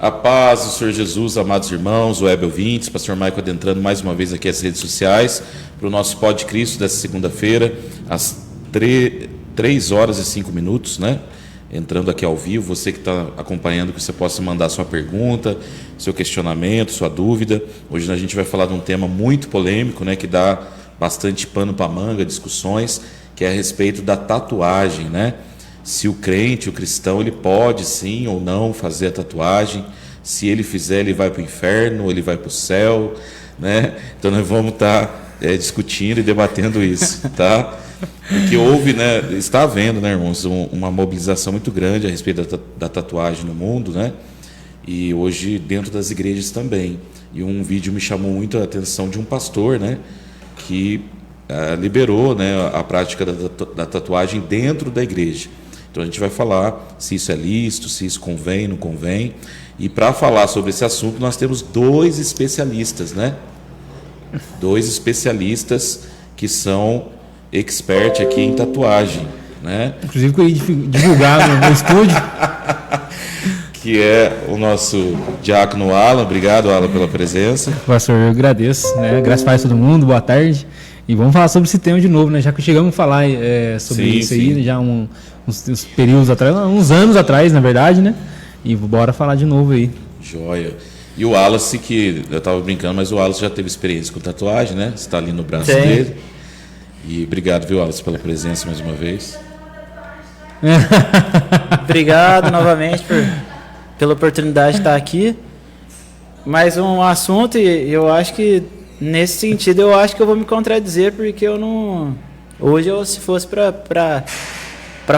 A paz do Senhor Jesus, amados irmãos, web ouvintes, pastor Maico adentrando mais uma vez aqui as redes sociais para o nosso Pod Cristo dessa segunda-feira, às 3 horas e 5 minutos, né? Entrando aqui ao vivo, você que está acompanhando, que você possa mandar sua pergunta, seu questionamento, sua dúvida. Hoje a gente vai falar de um tema muito polêmico, né? Que dá bastante pano para manga, discussões, que é a respeito da tatuagem, né? Se o crente, o cristão, ele pode sim ou não fazer a tatuagem. Se ele fizer, ele vai para o inferno, ou ele vai para o céu, né? Então nós vamos estar discutindo e debatendo isso, tá? Porque houve, né? Está havendo, né, irmãos, uma mobilização muito grande a respeito da tatuagem no mundo, né? E hoje dentro das igrejas também. E um vídeo me chamou muito a atenção de um pastor, né? Que liberou, né, a prática da tatuagem dentro da igreja. Então a gente vai falar se isso é lícito, se isso convém, não convém. E para falar sobre esse assunto nós temos 2 especialistas, né? 2 especialistas que são expert aqui em tatuagem, né? Inclusive que eu ia divulgar no estúdio. Que é o nosso diácono Alan. Obrigado, Alan, pela presença. Pastor, eu agradeço, né? Graças a todo mundo, boa tarde. E vamos falar sobre esse tema de novo, né? Já que chegamos a falar sobre isso aí, já uns períodos atrás, uns anos atrás, na verdade, né? E bora falar de novo aí. Joia. E o Wallace, que eu estava brincando, mas o Wallace já teve experiência com tatuagem, né? Você está ali no braço dele. E obrigado, viu, Wallace, pela presença mais uma vez. Obrigado novamente pela oportunidade de estar aqui. Mais um assunto, e eu acho que nesse sentido eu acho que eu vou me contradizer, porque eu não... Hoje, se fosse para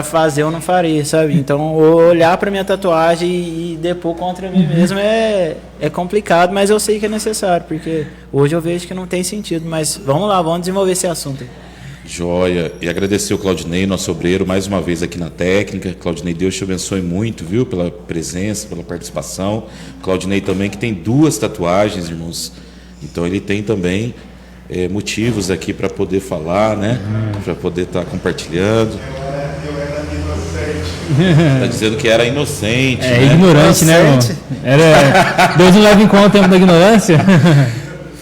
fazer, eu não faria, sabe? Então, olhar para minha tatuagem e depor contra mim mesmo é complicado, mas eu sei que é necessário, porque hoje eu vejo que não tem sentido. Mas vamos lá, vamos desenvolver esse assunto aí. Joia. E agradecer o Claudinei, nosso obreiro, mais uma vez aqui na técnica. Claudinei, Deus te abençoe muito, viu? Pela presença, pela participação. Claudinei também, que tem 2 tatuagens, irmãos. Então ele tem também motivos aqui para poder falar, né? Para poder estar compartilhando. Está dizendo que era inocente. Né? Ignorante, né, irmão? Deus não leva em conta o tempo da ignorância.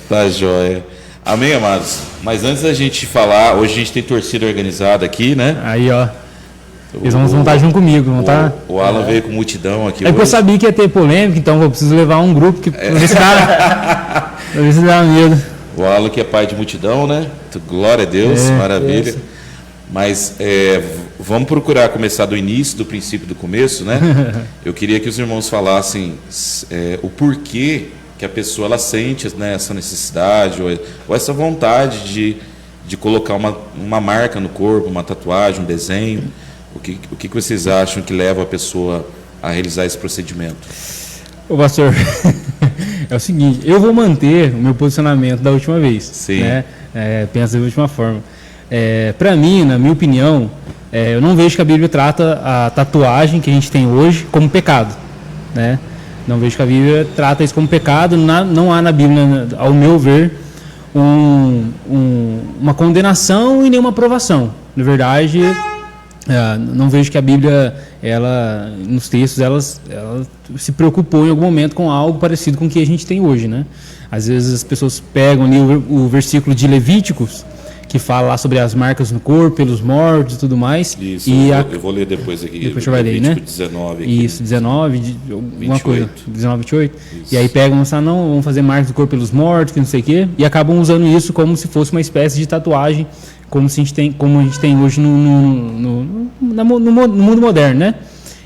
Tá joia. Amém, amados? Mas antes da gente falar, hoje a gente tem torcida organizada aqui, né? Aí, ó. Eles vão estar junto comigo. O Alan veio com multidão aqui. Porque eu sabia que ia ter polêmica, então eu preciso levar um grupo para ver se dá medo. O Alan que é pai de multidão, né? Glória a Deus, maravilha. Isso. Mas vamos procurar começar do início, do princípio, do começo, né? Eu queria que os irmãos falassem o porquê que a pessoa ela sente, né, essa necessidade ou essa vontade de colocar uma marca no corpo, uma tatuagem, um desenho. O que vocês acham que leva a pessoa a realizar esse procedimento? Ô pastor, é o seguinte, eu vou manter o meu posicionamento da última vez. Sim. Né? Penso da última forma. Para mim, na minha opinião, eu não vejo que a Bíblia trata a tatuagem que a gente tem hoje como pecado, né? Não vejo que a Bíblia trata isso como pecado. Não há na Bíblia, ao meu ver, uma condenação e nenhuma aprovação. Na verdade, não vejo que a Bíblia, nos textos, ela se preocupou em algum momento com algo parecido com o que a gente tem hoje, né? Às vezes as pessoas pegam ali o versículo de Levíticos, que fala lá sobre as marcas no corpo, pelos mortos e tudo mais. Isso, eu vou ler depois aqui. Depois você vai ler, né? 19 aqui. Isso, 19, alguma 28. coisa. 19, 28. Isso. E aí pegam, não, vamos fazer marcas do corpo pelos mortos, que não sei o quê, e acabam usando isso como se fosse uma espécie de tatuagem, como a gente tem hoje no mundo moderno, né?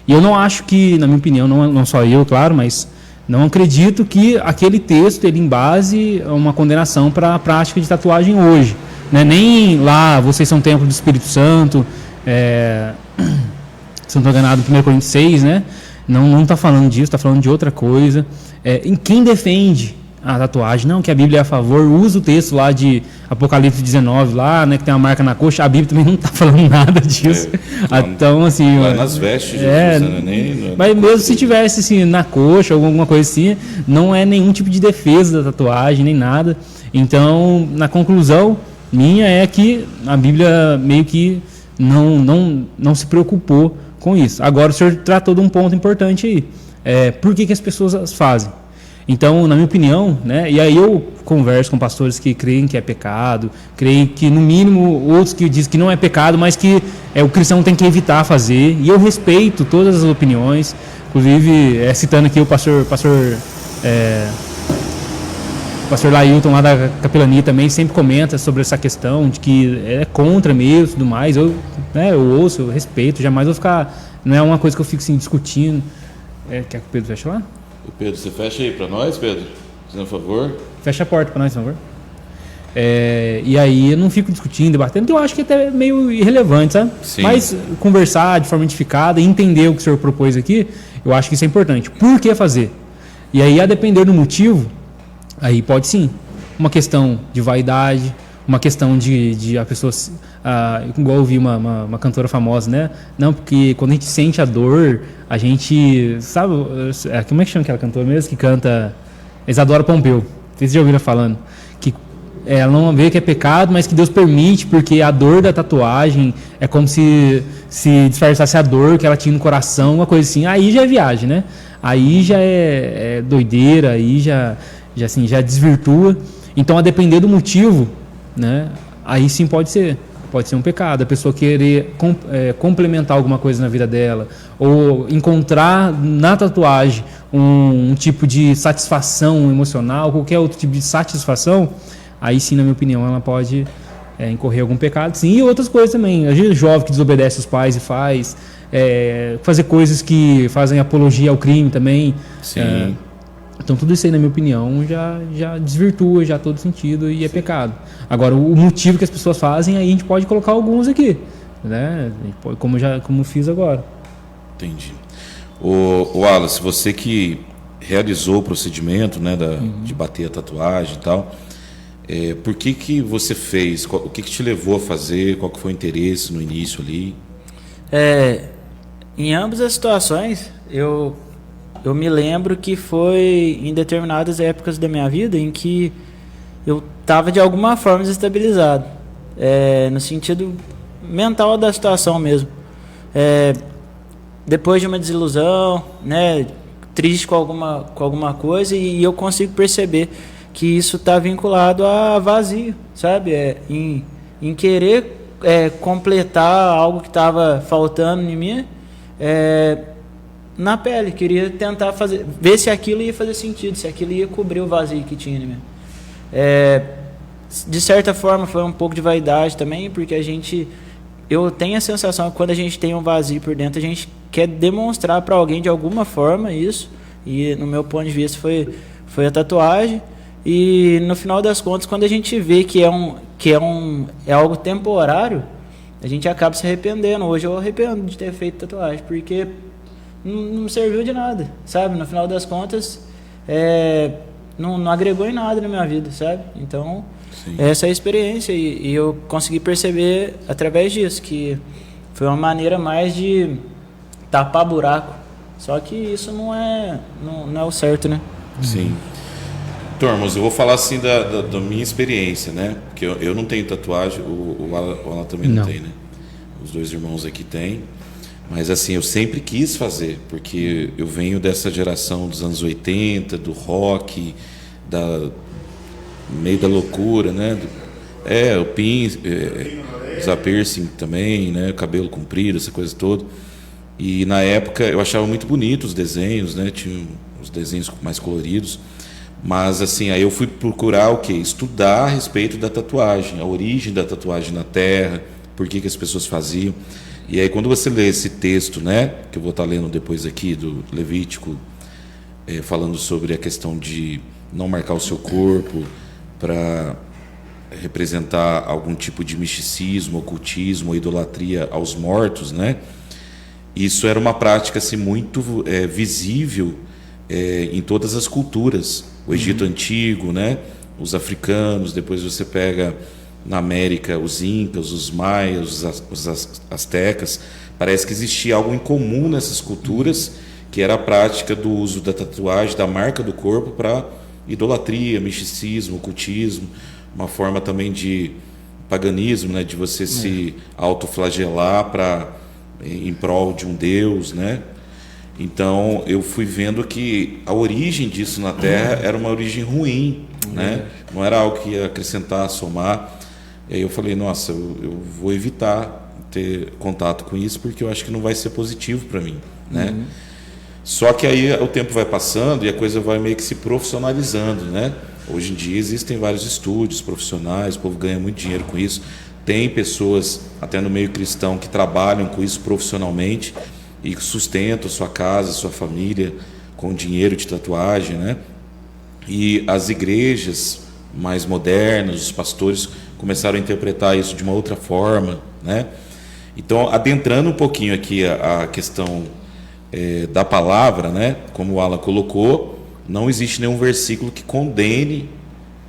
E eu não acho que, na minha opinião, não só eu, claro, mas não acredito que aquele texto ele embase uma condenação para a prática de tatuagem hoje. Né? Nem lá, vocês são templo do Espírito Santo, se não estou enganado, 1 Coríntios 6, né? Não está falando disso, está falando de outra coisa. Em quem defende a tatuagem, não, que a Bíblia é a favor, usa o texto lá de Apocalipse 19, lá, né, que tem uma marca na coxa, a Bíblia também não está falando nada disso. Então, assim... Lá nas vestes de Jesus, né? Mas mesmo se tivesse, assim, na coxa, alguma coisa assim, não é nenhum tipo de defesa da tatuagem, nem nada. Então, na conclusão minha é que a Bíblia meio que não se preocupou com isso. Agora o senhor tratou de um ponto importante aí. Por que as pessoas fazem? Então, na minha opinião, né, e aí eu converso com pastores que creem que é pecado, creem que, no mínimo, outros que dizem que não é pecado, mas que o cristão tem que evitar fazer. E eu respeito todas as opiniões, inclusive, citando aqui o pastor Lailton, lá da capelania, também sempre comenta sobre essa questão de que é contra mesmo e tudo mais. Eu ouço, eu respeito, jamais vou ficar... Não é uma coisa que eu fico assim, discutindo. Quer que o Pedro feche lá? Pedro, você fecha aí para nós, Pedro? Por favor. Fecha a porta para nós, por favor. E aí eu não fico discutindo, debatendo, que eu acho que até é meio irrelevante, sabe? Sim. Mas conversar de forma edificada e entender o que o senhor propôs aqui, eu acho que isso é importante. Por que fazer? E aí, a depender do motivo, aí pode sim. Uma questão de vaidade, uma questão de a pessoa... igual eu ouvi uma cantora famosa, né? Não, porque quando a gente sente a dor, a gente... Sabe, como é que chama aquela cantora mesmo que canta? Isadora Pompeu. Vocês já ouviram falando? Que ela não vê que é pecado, mas que Deus permite, porque a dor da tatuagem é como se disfarçasse a dor que ela tinha no coração, uma coisa assim. Aí já é viagem, né? Aí já é doideira, aí já desvirtua. Então, a depender do motivo, né? Aí sim pode ser um pecado. A pessoa querer complementar alguma coisa na vida dela, ou encontrar na tatuagem um tipo de satisfação emocional, qualquer outro tipo de satisfação, aí sim, na minha opinião, ela pode incorrer algum pecado, sim, e outras coisas também. Às vezes, jovem que desobedece os pais e fazer coisas que fazem apologia ao crime também. Sim. Então, tudo isso aí, na minha opinião, já desvirtua já todo sentido e é pecado. Agora, o motivo que as pessoas fazem, aí a gente pode colocar alguns aqui, né? Como fiz agora. Entendi. O Wallace, você que realizou o procedimento, né, de bater a tatuagem e tal, por que você fez? O que te levou a fazer? Qual que foi o interesse no início ali? Em ambas as situações, eu me lembro que foi em determinadas épocas da minha vida em que eu estava de alguma forma desestabilizado, no sentido mental da situação mesmo. Depois de uma desilusão, né, triste com alguma coisa, e eu consigo perceber que isso está vinculado a vazio, sabe? Em querer completar algo que estava faltando em mim, na pele. Queria tentar ver se aquilo ia fazer sentido, se aquilo ia cobrir o vazio que tinha em mim. De certa forma foi um pouco de vaidade também, porque eu tenho a sensação que quando a gente tem um vazio por dentro, a gente quer demonstrar para alguém de alguma forma isso, e no meu ponto de vista foi a tatuagem. E no final das contas, quando a gente vê que é algo temporário, a gente acaba se arrependendo. Hoje eu arrependo de ter feito tatuagem, porque não serviu de nada, sabe? No final das contas, não agregou em nada na minha vida, sabe? Então, sim, essa é a experiência, e eu consegui perceber através disso que foi uma maneira mais de tapar buraco. Só que isso não é o certo, né? Sim. Turmas, eu vou falar assim da minha experiência, né? Porque eu não tenho tatuagem, o Alan também não tem, né? Os dois irmãos aqui têm. Mas assim, eu sempre quis fazer, porque eu venho dessa geração dos anos 80, do rock, meio da loucura, né? O piercing, usar piercing também, né? Cabelo comprido, essa coisa toda. E na época eu achava muito bonito os desenhos, né? Tinha os desenhos mais coloridos. Mas assim, aí eu fui procurar o quê? Estudar a respeito da tatuagem, a origem da tatuagem na Terra, por que as pessoas faziam. E aí quando você lê esse texto, né, que eu vou estar lendo depois aqui do Levítico, falando sobre a questão de não marcar o seu corpo para representar algum tipo de misticismo, ocultismo ou idolatria aos mortos, né? Isso era uma prática assim, muito visível em todas as culturas. O Egito Antigo, né? Os africanos, depois você pega na América os incas, os maias, os astecas. Parece que existia algo em comum nessas culturas, que era a prática do uso da tatuagem, da marca do corpo para idolatria, misticismo, ocultismo, uma forma também de paganismo, né? De você se autoflagelar para em prol de um Deus, né? Então eu fui vendo que a origem disso na Terra era uma origem ruim, né? Não era algo que ia acrescentar, somar. E aí eu falei, nossa, eu vou evitar ter contato com isso porque eu acho que não vai ser positivo para mim, né? Só que aí o tempo vai passando e a coisa vai meio que se profissionalizando, né? Hoje em dia existem vários estúdios profissionais, o povo ganha muito dinheiro com isso. Tem pessoas, até no meio cristão, que trabalham com isso profissionalmente e sustentam sua casa, sua família com dinheiro de tatuagem, né? E as igrejas mais modernas, os pastores começaram a interpretar isso de uma outra forma, né? Então, adentrando um pouquinho aqui a questão da palavra, né? Como o Alan colocou, não existe nenhum versículo que condene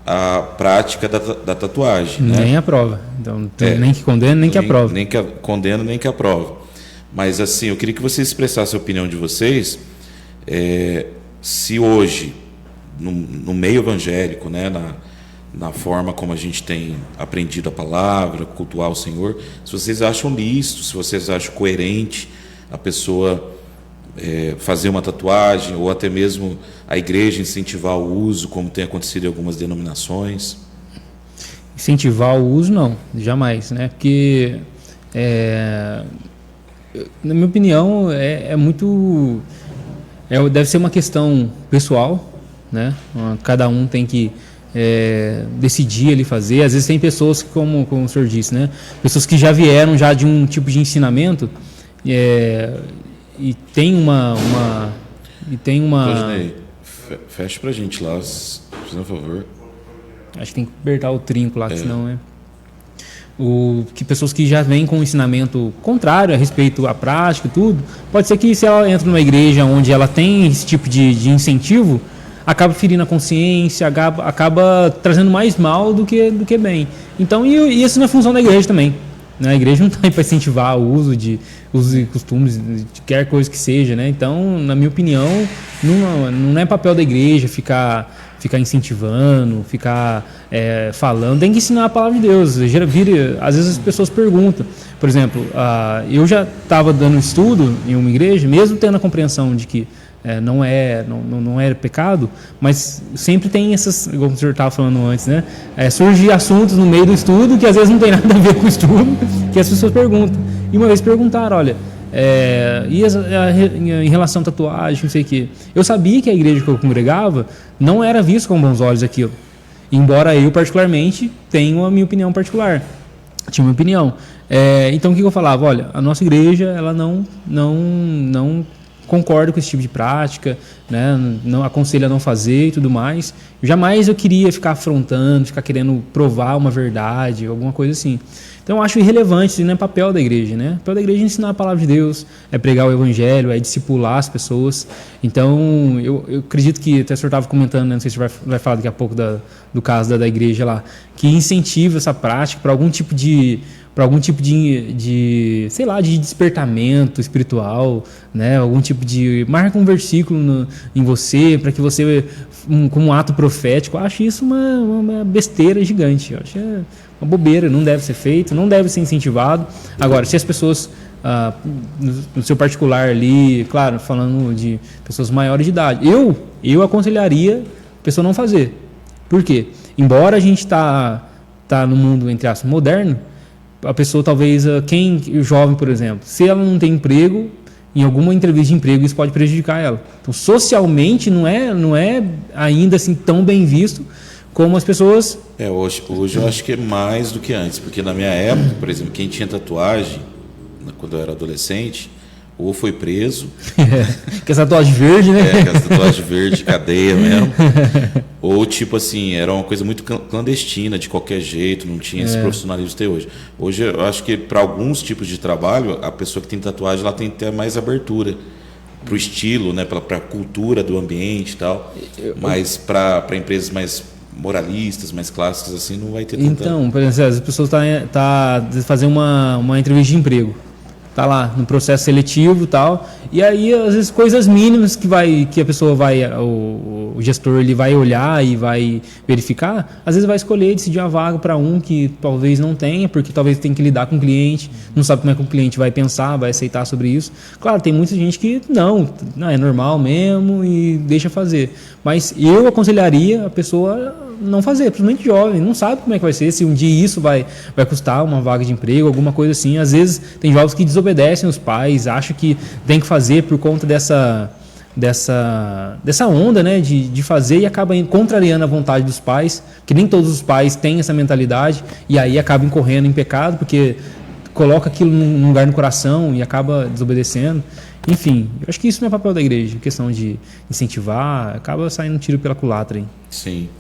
a prática da tatuagem, né? Nem aprova. Então, nem que condene, nem que aprova. Nem que condena, nem que aprova. Mas, assim, eu queria que vocês expressassem a opinião de vocês, se hoje, no meio evangélico, né, na forma como a gente tem aprendido a palavra, cultuar o Senhor, se vocês acham lícito, se vocês acham coerente a pessoa fazer uma tatuagem, ou até mesmo a igreja incentivar o uso, como tem acontecido em algumas denominações. Incentivar o uso, não, jamais, né? Porque, na minha opinião, muito... deve ser uma questão pessoal, né? Cada um tem que decidir ali fazer. Às vezes tem pessoas que, como o senhor disse, né? Pessoas que já vieram já de um tipo de ensinamento e tem uma Rodinei, fecha pra gente lá, por favor. Acho que tem que apertar o trinco lá, senão que pessoas que já vêm com um ensinamento contrário a respeito à prática e tudo, pode ser que se ela entra numa igreja onde ela tem esse tipo de incentivo, acaba ferindo a consciência, acaba trazendo mais mal do que bem. Então, e isso não é função da igreja também, né? A igreja não está aí para incentivar o uso de usos e costumes de qualquer coisa que seja, né? Então, na minha opinião, não é papel da igreja ficar incentivando, ficar falando. Tem que ensinar a palavra de Deus. Às vezes as pessoas perguntam, por exemplo, eu já estava dando estudo em uma igreja, mesmo tendo a compreensão de que não é pecado, mas sempre tem essas, como o senhor estava falando antes, né? Surgem assuntos no meio do estudo que às vezes não tem nada a ver com o estudo, que as pessoas perguntam. E uma vez perguntaram, olha, em relação à tatuagem, não sei o quê. Eu sabia que a igreja que eu congregava não era vista com bons olhos aquilo. Embora eu, particularmente, tenha a minha opinião particular. Tinha uma opinião. Então, o que eu falava? Olha, a nossa igreja, ela não concorda com esse tipo de prática, né? Não aconselha a não fazer e tudo mais. Jamais eu queria ficar afrontando, ficar querendo provar uma verdade, alguma coisa assim. Então eu acho irrelevante, isso não é papel da igreja, né? O papel da igreja é ensinar a palavra de Deus, é pregar o evangelho, é discipular as pessoas. Então eu acredito que, até o senhor estava comentando, né? Não sei se vai falar daqui a pouco do caso da igreja lá, que incentiva essa prática para algum tipo de sei lá, de despertamento espiritual, né? Algum tipo de... Marca um versículo em você, para que você, como um ato profético. Eu acho isso uma besteira gigante. Eu acho uma bobeira, não deve ser feito, não deve ser incentivado. Agora, se as pessoas, no seu particular ali, claro, falando de pessoas maiores de idade, eu aconselharia a pessoa não fazer. Por quê? Embora a gente tá no mundo, entre aspas, moderno, a pessoa talvez, o jovem, por exemplo, se ela não tem emprego, em alguma entrevista de emprego, isso pode prejudicar ela. Então, socialmente, não é ainda assim tão bem visto como as pessoas... Hoje eu acho que é mais do que antes, porque na minha época, por exemplo, quem tinha tatuagem, quando eu era adolescente, ou foi preso... que essa tatuagem verde, né? Que essa tatuagem verde, cadeia mesmo. Ou, tipo assim, era uma coisa muito clandestina, de qualquer jeito, não tinha esse profissionalismo que tem hoje. Hoje, eu acho que para alguns tipos de trabalho, a pessoa que tem tatuagem, ela tem que ter mais abertura para o estilo, né? Para a cultura do ambiente e tal. Mas para empresas mais moralistas, mais clássicas, assim, não vai ter tanta... Então, por exemplo, as pessoas tá fazendo uma entrevista de emprego. tá lá no processo seletivo e tal, e aí às vezes coisas mínimas que a pessoa o gestor ele vai olhar e vai verificar, às vezes vai escolher decidir a vaga para um que talvez não tenha, porque talvez tem que lidar com o cliente, não sabe como é que o cliente vai pensar, vai aceitar sobre isso. Claro, tem muita gente que não é normal mesmo e deixa fazer, mas eu aconselharia a pessoa não fazer, principalmente jovem, não sabe como é que vai ser, se um dia isso vai custar uma vaga de emprego, alguma coisa assim. Às vezes tem jovens que desobedecem os pais, acham que tem que fazer por conta dessa onda, né, de fazer, e acaba contrariando a vontade dos pais, que nem todos os pais têm essa mentalidade, e aí acaba incorrendo em pecado, porque coloca aquilo num lugar no coração e acaba desobedecendo. Enfim, eu acho que isso não é papel da igreja, questão de incentivar, acaba saindo um tiro pela culatra. Hein? Sim.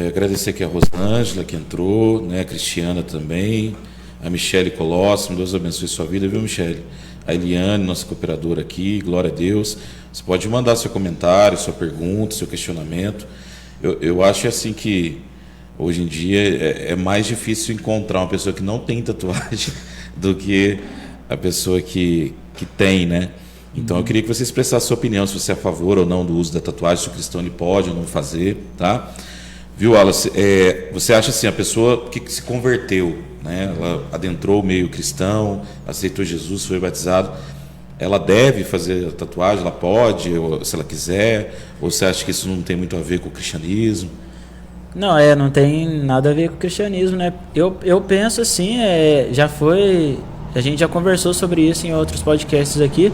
Agradecer aqui a Rosângela que entrou, né, a Cristiana também, a Michele Colosimo, Deus abençoe sua vida, viu, Michele? A Eliane, nossa cooperadora aqui, glória a Deus. Você pode mandar seu comentário, sua pergunta, seu questionamento. Eu acho assim que hoje em dia é mais difícil encontrar uma pessoa que não tem tatuagem do que a pessoa que tem, né? Então eu queria que você expressasse a sua opinião, se você é a favor ou não do uso da tatuagem, se o cristão ele pode ou não fazer, tá? Viu, Wallace? Você acha assim, a pessoa que se converteu, né? Ela adentrou o meio cristão, aceitou Jesus, foi batizado, ela deve fazer a tatuagem, ela pode, ou, se ela quiser, ou você acha que isso não tem muito a ver com o cristianismo? Não, não tem nada a ver com o cristianismo, né? Eu penso assim, a gente já conversou sobre isso em outros podcasts aqui,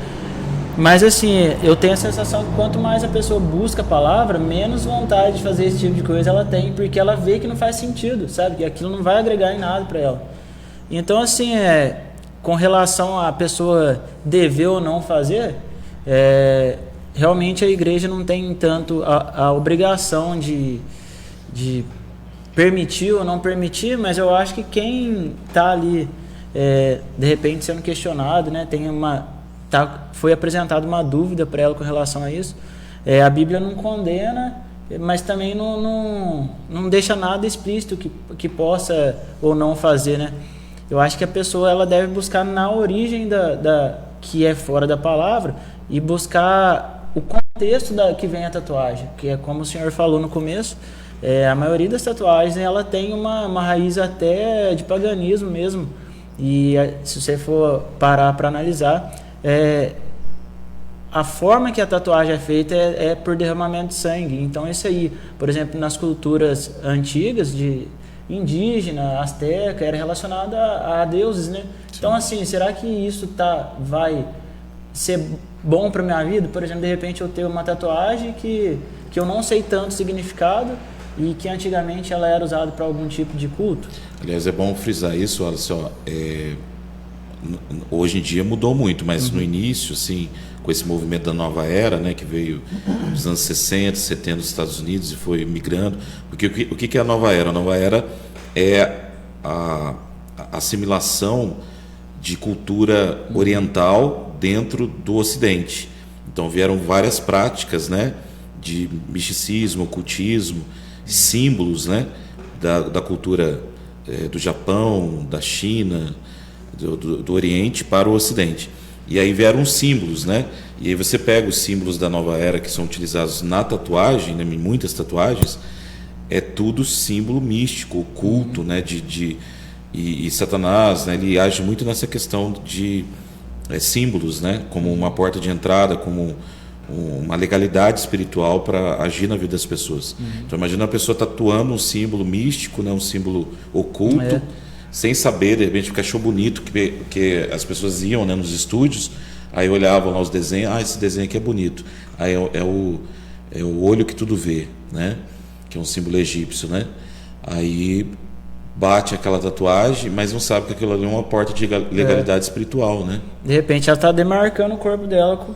mas assim, eu tenho a sensação que quanto mais a pessoa busca a palavra, menos vontade de fazer esse tipo de coisa ela tem, porque ela vê que não faz sentido, sabe? Que aquilo não vai agregar em nada para ela. Então, assim, com relação a pessoa dever ou não fazer, realmente a igreja não tem tanto a obrigação de permitir ou não permitir, mas eu acho que quem está ali, de repente, sendo questionado, né, foi apresentada uma dúvida para ela com relação a isso. A Bíblia não condena, mas também não deixa nada explícito que possa ou não fazer, né? Eu acho que a pessoa ela deve buscar na origem que é fora da palavra e buscar o contexto que vem a tatuagem, que é como o senhor falou no começo, a maioria das tatuagens ela tem uma raiz até de paganismo mesmo, e se você for parar para analisar, a forma que a tatuagem é feita é por derramamento de sangue. Então isso aí, por exemplo, nas culturas antigas de indígena, asteca, era relacionado a deuses, né? Sim. Então assim, será que isso vai ser bom para minha vida? Por exemplo, de repente eu tenho uma tatuagem que eu não sei tanto significado e que antigamente ela era usada para algum tipo de culto. Aliás, é bom frisar isso, olha só, hoje em dia mudou muito, mas no início, assim, com esse movimento da nova era, né, que veio nos anos 60, 70 nos Estados Unidos e foi migrando, porque o que é a nova era? A nova era é a assimilação de cultura oriental dentro do Ocidente. Então vieram várias práticas, né, de misticismo, ocultismo, símbolos, né, da cultura do Japão, da China, do Oriente para o Ocidente. E aí vieram os símbolos, né? E aí você pega os símbolos da nova era que são utilizados na tatuagem, né, em muitas tatuagens, é tudo símbolo místico, oculto, né? E Satanás, né, ele age muito nessa questão de símbolos, né? Como uma porta de entrada, como uma legalidade espiritual para agir na vida das pessoas. Então imagina a pessoa tatuando um símbolo místico, né, um símbolo oculto, sem saber, de repente, porque achou bonito, que as pessoas iam, né, nos estúdios, aí olhavam lá os desenhos, esse desenho aqui é bonito. Aí é o olho que tudo vê, né, que é um símbolo egípcio, né? Aí bate aquela tatuagem, mas não sabe que aquilo ali é uma porta de legalidade espiritual, né? De repente ela está demarcando o corpo dela,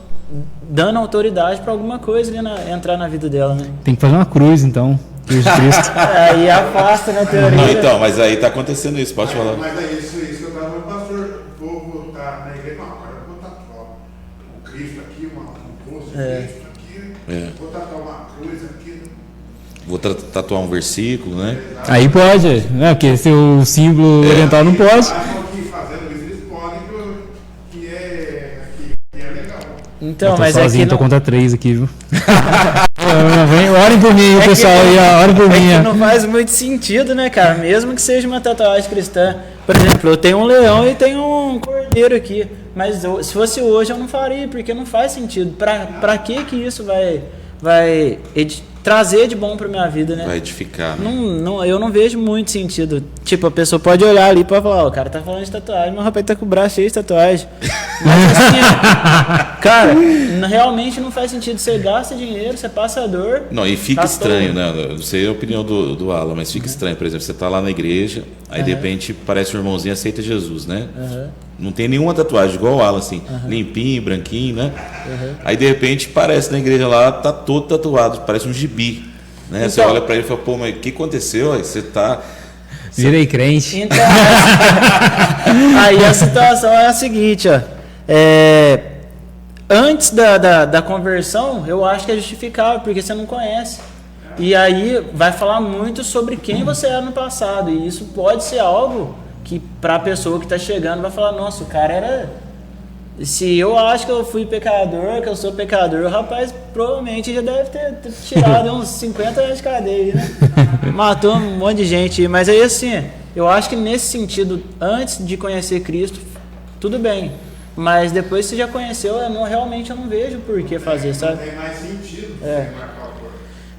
dando autoridade para alguma coisa ali entrar na vida dela, né? Tem que fazer uma cruz, então. Cruz de Cristo. Aí afasta, na teoria. Não, então, mas aí está acontecendo isso, pode falar. Mas é isso que eu estava falando, pastor, vou estar na igreja, não, agora eu vou tatuar um Cristo aqui, um rosto de Cristo aqui, vou tatuar uma cruz aqui. Vou tatuar um versículo, né? Aí pode, né? Porque se o símbolo oriental não pode. Aqui fazendo isso, eles podem, Então, Eu tô mas sozinho, é que tô não, contra 3 aqui, viu? Orem por mim, que pessoal aí, ó. Orem por mim. é ó. que não faz muito sentido, né, cara? Mesmo que seja uma tatuagem cristã. Por exemplo, eu tenho um leão e tenho um cordeiro aqui. Mas se fosse hoje eu não faria, porque não faz sentido. Pra que isso vai trazer de bom pra minha vida, né? Vai edificar, né? Eu não vejo muito sentido. Tipo, a pessoa pode olhar ali e pode falar, ó, o cara tá falando de tatuagem, mas o rapaz tá com o braço cheio de tatuagem. Mas assim, ó, cara, realmente não faz sentido. Você gasta dinheiro, você passa dor. Não, e fica Tá estranho, todo- né? Não sei a opinião do Alan, mas fica estranho. Por exemplo, você tá lá na igreja, aí de repente parece um irmãozinho aceita Jesus, né? Não tem nenhuma tatuagem, igual o Alan, assim, limpinho, branquinho, né? Aí de repente parece na igreja lá, tá todo tatuado, parece um gibi, né? Você Então- olha pra ele e fala, pô, mas o que aconteceu? Aí você tá... Virei crente. Então, aí a situação é a seguinte, ó. Antes da conversão, eu acho que é justificável, porque você não conhece. E aí vai falar muito sobre quem você era no passado. E isso pode ser algo que para a pessoa que está chegando vai falar, nossa, o cara era... Se eu acho que eu fui pecador, que eu sou pecador, o rapaz provavelmente já deve ter tirado uns 50 anos de cadeia, né? Matou um monte de gente. Mas aí assim, eu acho que nesse sentido, antes de conhecer Cristo, tudo bem. Mas depois que você já conheceu, realmente eu não vejo por que fazer, sabe? Tem mais sentido É. você marcar o corpo.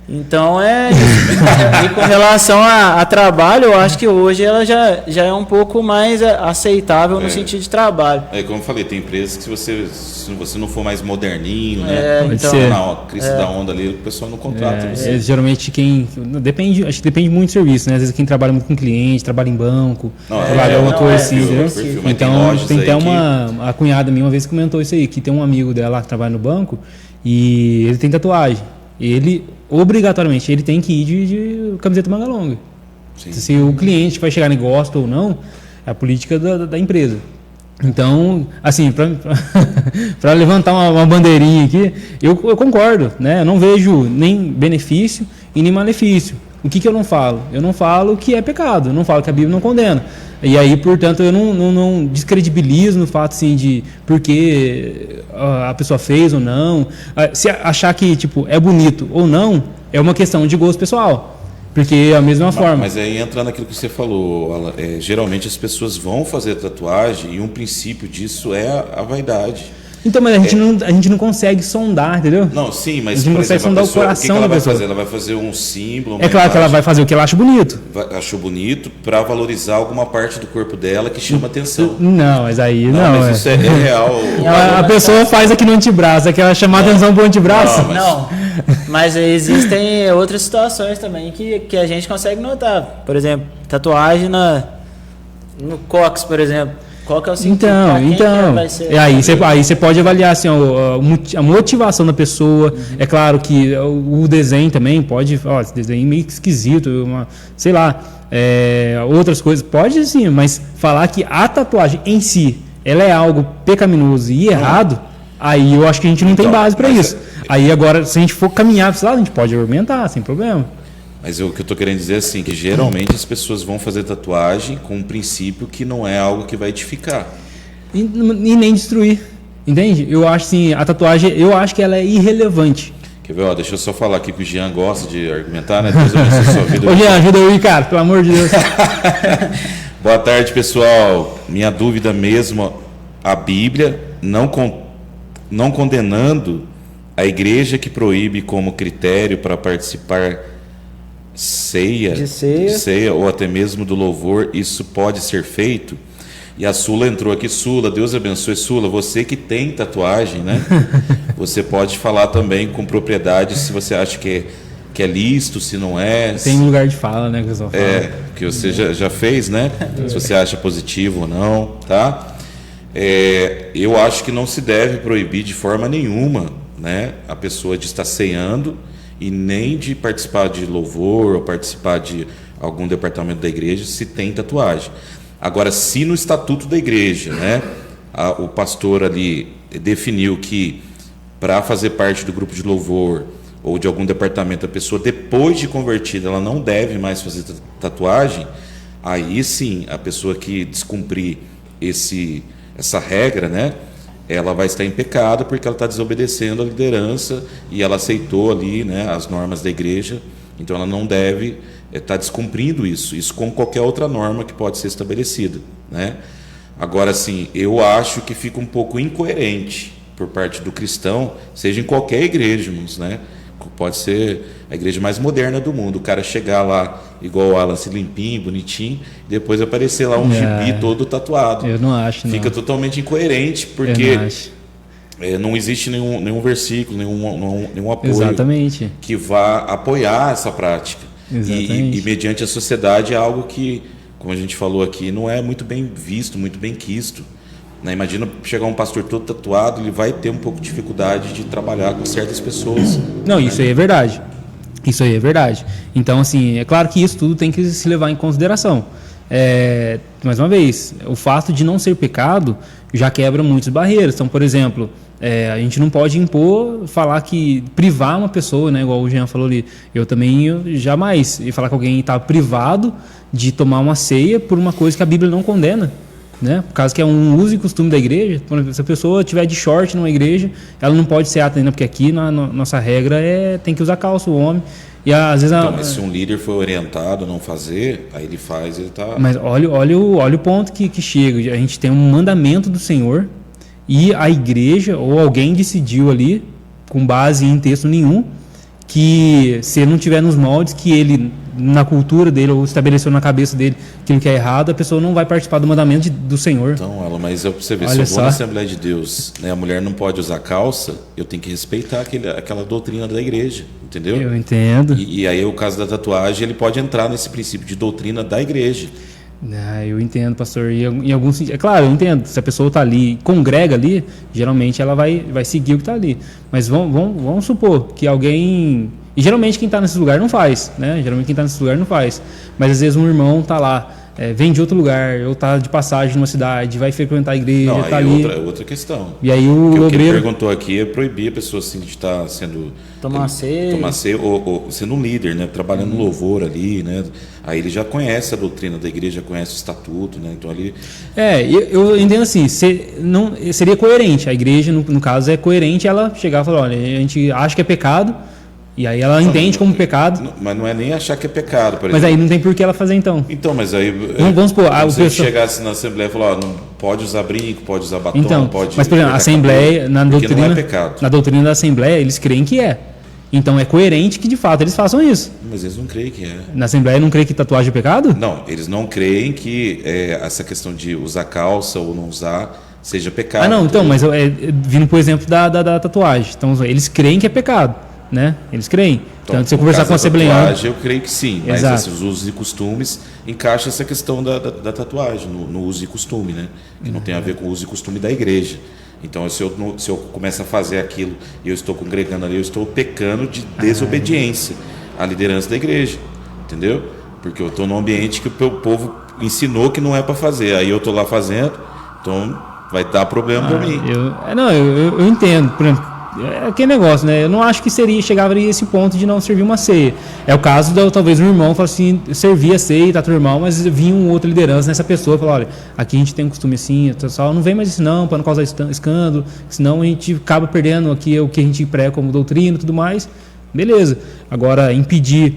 Então e com relação a trabalho, eu acho que hoje ela já é um pouco mais aceitável no sentido de trabalho. É como eu falei, tem empresas que se você não for mais moderninho, né? Pode Então, ser. Na crista da onda ali, o pessoal não contrata você. Geralmente quem. Acho que depende muito do serviço, né? Às vezes quem trabalha muito com cliente, trabalha em banco, Não, trabalha é, alguma não, coisa é, assim, entendeu? perfil, mas tem Então lojas tem aí até que- a cunhada minha uma vez comentou isso aí, que tem um amigo dela que trabalha no banco e ele tem tatuagem. Ele, obrigatoriamente, ele tem que ir de camiseta manga longa. Sim. Se o cliente vai chegar e gosta ou não, é a política da empresa. Então, assim, para levantar uma bandeirinha aqui, eu concordo, né? Eu não vejo nem benefício e nem malefício. O que eu não falo? Eu não falo que é pecado, eu não falo que a Bíblia não condena. E aí, portanto, eu não descredibilizo no fato assim, de porque a pessoa fez ou não. Se achar que tipo, é bonito ou não, é uma questão de gosto pessoal. Porque é a mesma forma. Mas aí entra naquilo que você falou, Alan, geralmente as pessoas vão fazer tatuagem e um princípio disso é a vaidade. Então, mas a gente não consegue sondar, entendeu? Não, sim, mas A gente não por consegue exemplo, a sondar o pessoa, o que coração ela da vai pessoa. fazer? Ela vai fazer um símbolo, uma É claro que ela imagem, vai fazer o que ela acha bonito. achou bonito para valorizar alguma parte do corpo dela que chama atenção. Não, mas aí não. mas isso é real. A pessoa faz aqui no antebraço, aquela chamar atenção pro antebraço. Não, mas- Não, mas existem outras situações também que a gente consegue notar. Por exemplo, tatuagem no cóccix, por exemplo. Qual que é o sentido? Pra quem que vai ser? Aí você pode avaliar assim, ó, a motivação da pessoa. É claro que o desenho também pode, ó, esse desenho é meio esquisito, sei lá, outras coisas. Pode sim, mas falar que a tatuagem em si, ela é algo pecaminoso e errado, aí eu acho que a gente não tem Então, base para mas isso. Aí agora, se a gente for caminhar para esse lado, a gente pode argumentar, sem problema. Mas o que eu estou querendo dizer é assim, que geralmente as pessoas vão fazer tatuagem com um princípio que não é algo que vai edificar. E nem destruir. Entende? Eu acho assim, a tatuagem, eu acho que ela é irrelevante. Quer ver? Ó, deixa eu só falar aqui que o Jean gosta de argumentar, né? Deus abençoe sua vida. Ô Jean, ajuda eu aí, cara, pelo amor de Deus. Boa tarde, pessoal. Minha dúvida mesmo, a Bíblia não condenando a igreja que proíbe como critério para participar De ceia. ou até mesmo do louvor, isso pode ser feito? E a Sula entrou aqui. Sula, Deus abençoe. Sula, você que tem tatuagem, né? Você pode falar também com propriedade se você acha que é lícito, se não é. Tem um lugar de fala, né, que o pessoal fala. Que você já fez, né? Se você acha positivo ou não, tá? Eu acho que não se deve proibir de forma nenhuma, né, a pessoa de estar ceando e nem de participar de louvor ou participar de algum departamento da igreja se tem tatuagem. Agora, se no estatuto da igreja, né, o pastor ali definiu que para fazer parte do grupo de louvor ou de algum departamento, a pessoa depois de convertida, ela não deve mais fazer tatuagem, aí sim, a pessoa que descumprir essa regra, né, ela vai estar em pecado porque ela está desobedecendo a liderança e ela aceitou ali, né, as normas da igreja, então ela não deve estar descumprindo isso como qualquer outra norma que pode ser estabelecida, né? Agora, assim, eu acho que fica um pouco incoerente por parte do cristão, seja em qualquer igreja, irmãos, né? Pode ser a igreja mais moderna do mundo, o cara chegar lá igual o Wallace, limpinho, bonitinho, e depois aparecer lá um gibi todo tatuado. Eu não acho, não. Fica totalmente incoerente, porque não existe nenhum versículo, nenhum apoio Exatamente. que vá apoiar essa prática. E mediante a sociedade é algo que, como a gente falou aqui, não é muito bem visto, muito bem quisto. Né? Imagina chegar um pastor todo tatuado, ele vai ter um pouco de dificuldade de trabalhar com certas pessoas. Não, isso aí é verdade. Isso aí é verdade. Então, assim, é claro que isso tudo tem que se levar em consideração. Mais uma vez, o fato de não ser pecado já quebra muitas barreiras. Então, por exemplo, a gente não pode falar que privar uma pessoa, né, igual o Jean falou ali, eu jamais ia falar que alguém está privado de tomar uma ceia por uma coisa que a Bíblia não condena. Né? Por causa que é um uso e costume da igreja. Se a pessoa estiver de short numa igreja, ela não pode ser atendida, porque aqui na nossa regra tem que usar calça, o homem. E às vezes mas se um líder for orientado a não fazer, aí ele faz, ele tá. Mas olha o ponto que chega. A gente tem um mandamento do Senhor e a igreja ou alguém decidiu ali, com base em texto nenhum, que se ele não tiver nos moldes que ele, na cultura dele, ou estabeleceu na cabeça dele aquilo que é errado, a pessoa não vai participar do mandamento do Senhor. Então, mas você vê, se eu vou na Assembleia de Deus, né, a mulher não pode usar calça, eu tenho que respeitar aquela doutrina da igreja, entendeu? Eu entendo. E aí o caso da tatuagem, ele pode entrar nesse princípio de doutrina da igreja. Eu entendo, pastor. E em algum sentido, é claro, eu entendo. Se a pessoa está ali, congrega ali, geralmente ela vai seguir o que está ali. Mas vamos supor que alguém. E geralmente quem está nesse lugar não faz, né? Geralmente quem está nesse lugar não faz. Mas às vezes um irmão está lá, vem de outro lugar, ou está de passagem numa cidade, vai frequentar a igreja, está ali. Outra questão. E aí o obreiro. O que ele perguntou aqui é proibir a pessoa assim, de estar sendo. Tomar ceia, ou sendo um líder, né? Trabalhando no louvor ali, né? Aí ele já conhece a doutrina da igreja, conhece o estatuto, né? Então ali. Eu entendo assim, seria coerente. A igreja, no caso, é coerente ela chegar e falar: olha, a gente acha que é pecado, e aí ela entende como pecado. Mas não é nem achar que é pecado, por exemplo. Mas aí não tem por que ela fazer então. Então, mas aí. Vamos supor, se ele chegasse na Assembleia e falar: não pode usar brinco, pode usar batom, então, pode. Mas, por exemplo, a Assembleia, na doutrina. Não é pecado. Na doutrina da Assembleia, eles creem que é. Então é coerente que de fato eles façam isso. Mas eles não creem que é. Na Assembleia não creem que tatuagem é pecado? Não, eles não creem que essa questão de usar calça ou não usar seja pecado. Ah, não, então, mas vindo por exemplo da tatuagem. Então eles creem que é pecado, né? Eles creem. Então, se eu conversar com a Assembleia. Eu creio que sim, mas esses usos e costumes encaixa essa questão da tatuagem, no uso e costume, né? Que não tem a ver com o uso e costume da igreja. Então, se eu começo a fazer aquilo e eu estou congregando ali, eu estou pecando de desobediência à liderança da igreja, entendeu? Porque eu estou num ambiente que o povo ensinou que não é para fazer, aí eu estou lá fazendo, então vai dar problema para mim. Eu entendo, por exemplo, é aquele negócio, né? Eu não acho que chegaria a esse ponto de não servir uma ceia. É o caso talvez um irmão fala assim, servia a ceia, tá teu irmão, mas vinha um outro liderança nessa pessoa e falou: olha, aqui a gente tem um costume assim, pessoal, não vem mais isso não, para não causar escândalo, senão a gente acaba perdendo aqui o que a gente prega como doutrina e tudo mais. Beleza. Agora, impedir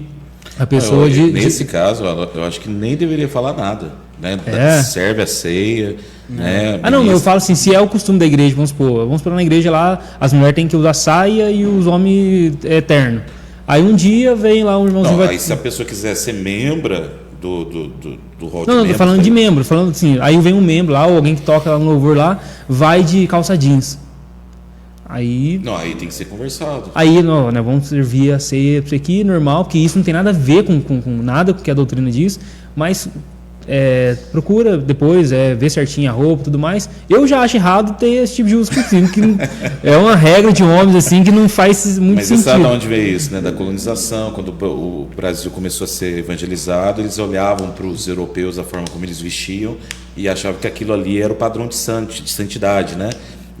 a pessoa Nesse caso, eu acho que nem deveria falar nada, né? Serve a ceia. Né? Não, eu falo assim, se é o costume da igreja, vamos supor na igreja lá, as mulheres têm que usar saia e os homens terno. Aí um dia vem lá um irmãozinho... Aí se a pessoa quiser ser membra do rol de membro... Não, tô falando de membro, falando assim, aí vem um membro lá, ou alguém que toca lá no louvor lá, vai de calça jeans. Aí tem que ser conversado. Aí, né, vamos servir a ceia pra isso aqui, normal, porque isso não tem nada a ver com nada que a doutrina diz, mas... procura depois ver certinho a roupa e tudo mais. Eu já acho errado ter esse tipo de uso costume, que é uma regra de homens assim que não faz muito sentido. Mas você sabe de onde veio isso, né? Da colonização, quando o Brasil começou a ser evangelizado, eles olhavam para os europeus a forma como eles vestiam e achavam que aquilo ali era o padrão de santidade, né?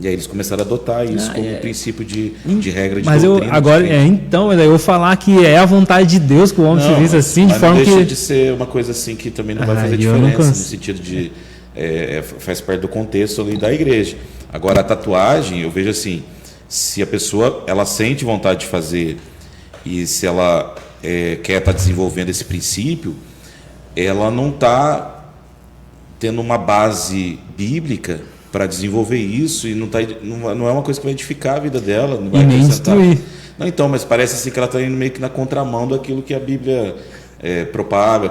E aí eles começaram a adotar isso como princípio de regra de doutrina. Mas eu vou falar que é a vontade de Deus que o homem se vista assim, de forma não que... deixa de ser uma coisa assim que também não vai fazer diferença, no sentido de faz parte do contexto ali da igreja. Agora, a tatuagem, eu vejo assim, se a pessoa ela sente vontade de fazer e se ela quer estar desenvolvendo esse princípio, ela não está tendo uma base bíblica para desenvolver isso e não é uma coisa que vai edificar a vida dela, não vai E nem acrescentar. destruir. Não, então, mas parece assim que ela está indo meio que na contramão daquilo que a Bíblia propaga,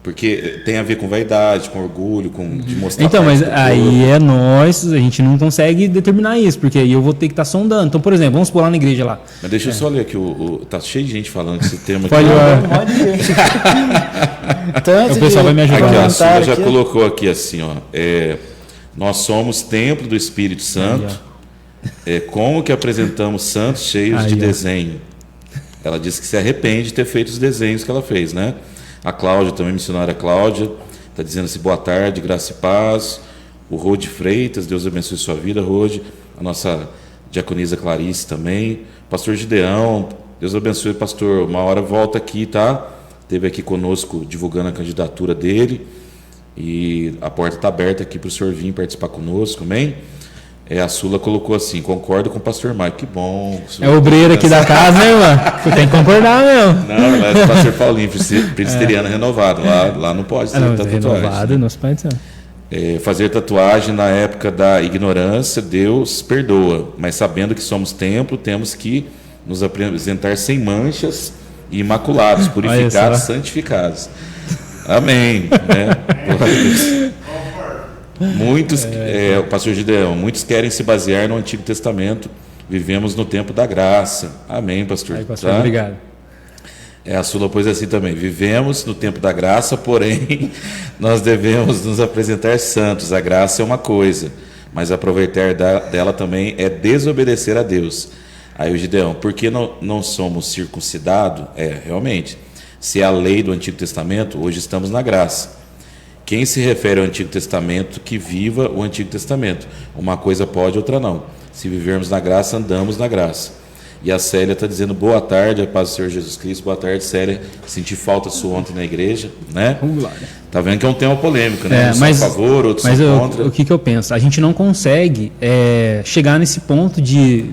porque tem a ver com vaidade, com orgulho, de mostrar. Então, mas parte do aí corpo. a gente não consegue determinar isso, porque aí eu vou ter que estar sondando. Então, por exemplo, vamos supor lá na igreja lá. Mas deixa eu só ler aqui, tá cheio de gente falando esse tema aqui. Pode olhar. Pode ver. Tanto O pessoal vai me ajudar. Aqui, a comentário Sula já aqui. colocou aqui assim, ó. Nós somos templo do Espírito Santo. Como que apresentamos santos cheios Aí, de ó. desenho? Ela disse que se arrepende de ter feito os desenhos que ela fez, né? A Cláudia, também missionária Cláudia, está dizendo assim, boa tarde, graça e paz. O Rode Freitas, Deus abençoe sua vida, Rode. A nossa diaconisa Clarice também. Pastor Gideão, Deus abençoe, pastor. Uma hora volta aqui, tá? Esteve aqui conosco divulgando a candidatura dele. E a porta está aberta aqui para o senhor vir participar conosco, amém? A Sula colocou assim, concordo com o pastor Mike, que bom. É obreiro aqui da casa, né, mano? Tem que concordar, meu. Não, ela é do pastor Paulinho, presbiteriano renovado. Lá não pode ter Não, tatuagem. renovado, nosso pai do céu. Fazer tatuagem na época da ignorância, Deus perdoa. Mas sabendo que somos templo, temos que nos apresentar sem manchas e imaculados, purificados, santificados. Amém. Né? Glória a Deus. Muitos, o pastor Gideão, muitos querem se basear no Antigo Testamento. Vivemos no tempo da graça. Amém, pastor. Aí, pastor, obrigado. A Sula pôs assim também. Vivemos no tempo da graça, porém, nós devemos nos apresentar santos. A graça é uma coisa, mas aproveitar dela também é desobedecer a Deus. Aí o Gideão, por que não somos circuncidados? Realmente, se é a lei do Antigo Testamento, hoje estamos na graça. Quem se refere ao Antigo Testamento, que viva o Antigo Testamento. Uma coisa pode, outra não. Se vivermos na graça, andamos na graça. E a Célia está dizendo, boa tarde, a paz do Senhor Jesus Cristo. Boa tarde, Célia. Senti falta sua ontem na igreja, né? Tá vendo que é um tema polêmico, né? Uns são a favor, outros são contra. O que eu penso? A gente não consegue chegar nesse ponto de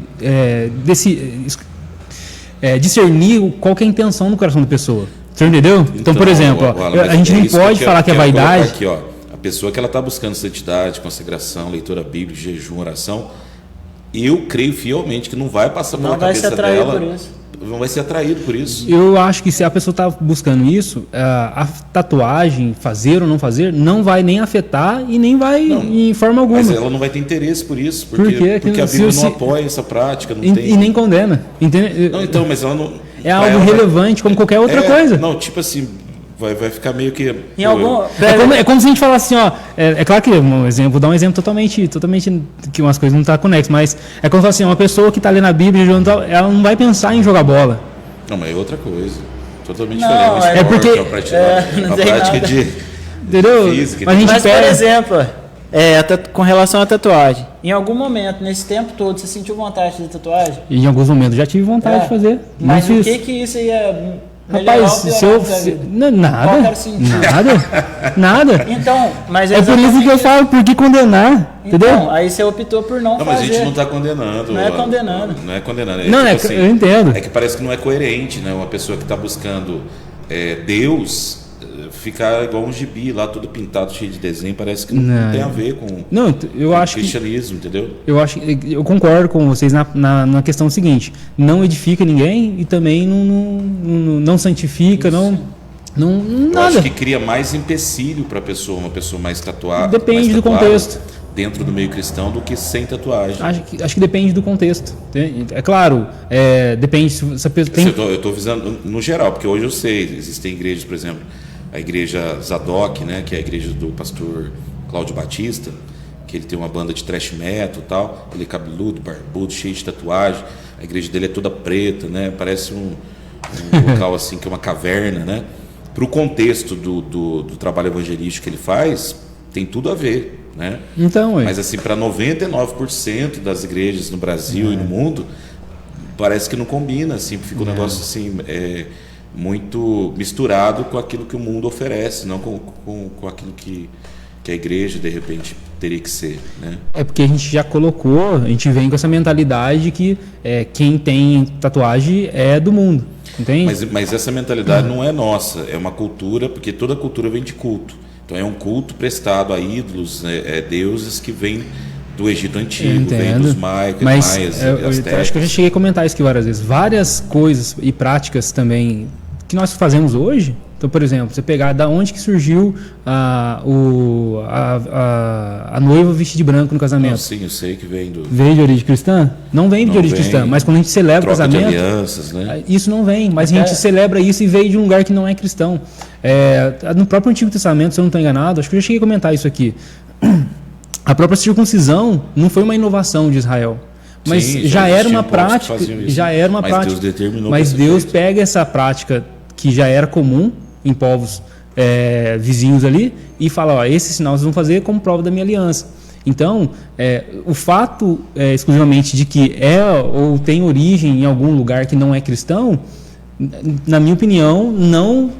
discernir qual que é a intenção do coração da pessoa. Você entendeu? Então, por exemplo, a gente não pode falar que é vaidade. Aqui, ó, a pessoa que ela está buscando santidade, consagração, leitura bíblica, jejum, oração, eu creio fielmente que não vai passar pela cabeça dela. Não vai ser atraído por isso. Eu acho que se a pessoa está buscando isso, a tatuagem, fazer ou não fazer, não vai nem afetar e nem vai em forma alguma. Mas ela não vai ter interesse por isso, porque a Bíblia não apoia essa prática. E nem condena. Entende? Não, então, mas ela não... É algo relevante, como qualquer outra coisa. Não, tipo assim, vai ficar meio que... É como se a gente falasse assim, ó... É claro que, vou dar um exemplo totalmente que umas coisas não estão conexas, mas é como se assim, uma pessoa que está lendo a Bíblia, ela não vai pensar em jogar bola. Não, mas é outra coisa. Totalmente diferente. É porque... A prática de entendeu? física. Mas por exemplo, com relação à tatuagem, em algum momento, nesse tempo todo, você sentiu vontade de fazer tatuagem? Em alguns momentos já tive vontade de fazer. Mas o que isso ia... Rapaz, nada. Então, mas é por isso que eu falo, por que condenar? Entendeu? Então, aí você optou por não fazer. Mas a gente não está condenando. Não é condenando. Não é condenando. Eu entendo. É que parece que não é coerente, né? Uma pessoa que está buscando Deus ficar igual um gibi lá, todo pintado, cheio de desenho, parece que não tem a ver com o cristianismo, entendeu? Eu concordo com vocês na questão seguinte: não edifica ninguém e também não santifica, nada. Eu acho que cria mais empecilho para a pessoa, uma pessoa mais tatuada. Depende do contexto. Dentro do meio cristão do que sem tatuagem. Acho que depende do contexto. É claro, depende se a pessoa tem... Eu estou visando no geral, porque hoje eu sei, existem igrejas, por exemplo, a igreja Zadok, né, que é a igreja do pastor Cláudio Batista, que ele tem uma banda de thrash metal e tal, ele é cabeludo, barbudo, cheio de tatuagem, a igreja dele é toda preta, né, parece um local assim que é uma caverna, né. Para o contexto do trabalho evangelístico que ele faz, tem tudo a ver. Né? Então, mas assim, para 99% das igrejas no Brasil e no mundo, parece que não combina, assim, fica um negócio assim, muito misturado com aquilo que o mundo oferece, não com aquilo que que a igreja, de repente, teria que ser, né? É porque a gente já colocou, a gente vem com essa mentalidade que quem tem tatuagem é do mundo, entende? Mas essa mentalidade não é nossa, é uma cultura, porque toda cultura vem de culto. Então é um culto prestado a ídolos, deuses que vêm do Egito Antigo, vem dos maias, eu acho que eu já cheguei a comentar isso aqui várias vezes. Várias coisas e práticas também que nós fazemos hoje. Então, por exemplo, você pegar da onde que surgiu a noiva vestir de branco no casamento. Não, sim, eu sei que vem do... Veio de origem cristã? Não vem de origem cristã, mas quando a gente celebra o casamento... de alianças, né? Isso não vem, mas a gente celebra isso e veio de um lugar que não é cristão. No próprio Antigo Testamento, se eu não estou enganado, acho que eu já cheguei a comentar isso aqui. A própria circuncisão não foi uma inovação de Israel. Mas sim, já era uma prática, Deus determinou. Mas Deus pega essa prática que já era comum em povos vizinhos ali e fala, ó, esse sinal vocês vão fazer como prova da minha aliança. Então, o fato exclusivamente de que ou tem origem em algum lugar que não é cristão, na minha opinião, não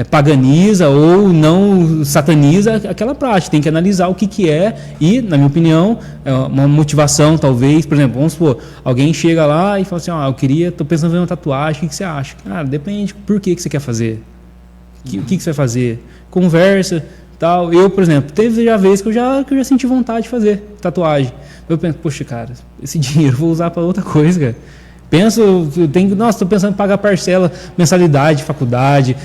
paganiza ou não sataniza aquela prática. Tem que analisar o que é e, na minha opinião, uma motivação talvez. Por exemplo, vamos supor, alguém chega lá e fala assim, estou pensando em fazer uma tatuagem, o que você acha? Cara, depende, por que você quer fazer? O que você vai fazer? Conversa, tal. Eu, por exemplo, teve já vezes que eu já senti vontade de fazer tatuagem. Eu penso, poxa, cara, esse dinheiro eu vou usar para outra coisa, cara. Estou pensando em pagar parcela, mensalidade, faculdade,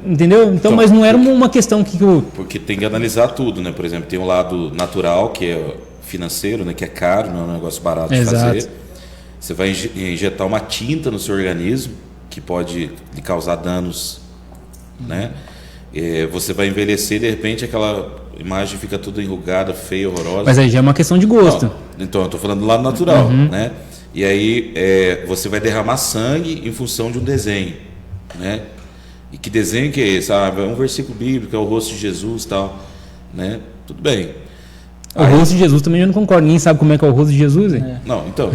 entendeu? Então, mas não era uma questão que Porque tem que analisar tudo, né? Por exemplo, tem um lado natural, que é financeiro, né? Que é caro, não é um negócio barato de fazer. Você vai injetar uma tinta no seu organismo, que pode lhe causar danos, né? Você vai envelhecer e, de repente, aquela imagem fica toda enrugada, feia, horrorosa. Mas aí já é uma questão de gosto. Então, eu estou falando do lado natural, né? E aí você vai derramar sangue em função de um desenho, né? E que desenho que é esse? É um versículo bíblico, é o rosto de Jesus e tal, né? Tudo bem. O rosto de Jesus também eu não concordo. Ninguém sabe como é que é o rosto de Jesus, hein? Não, então.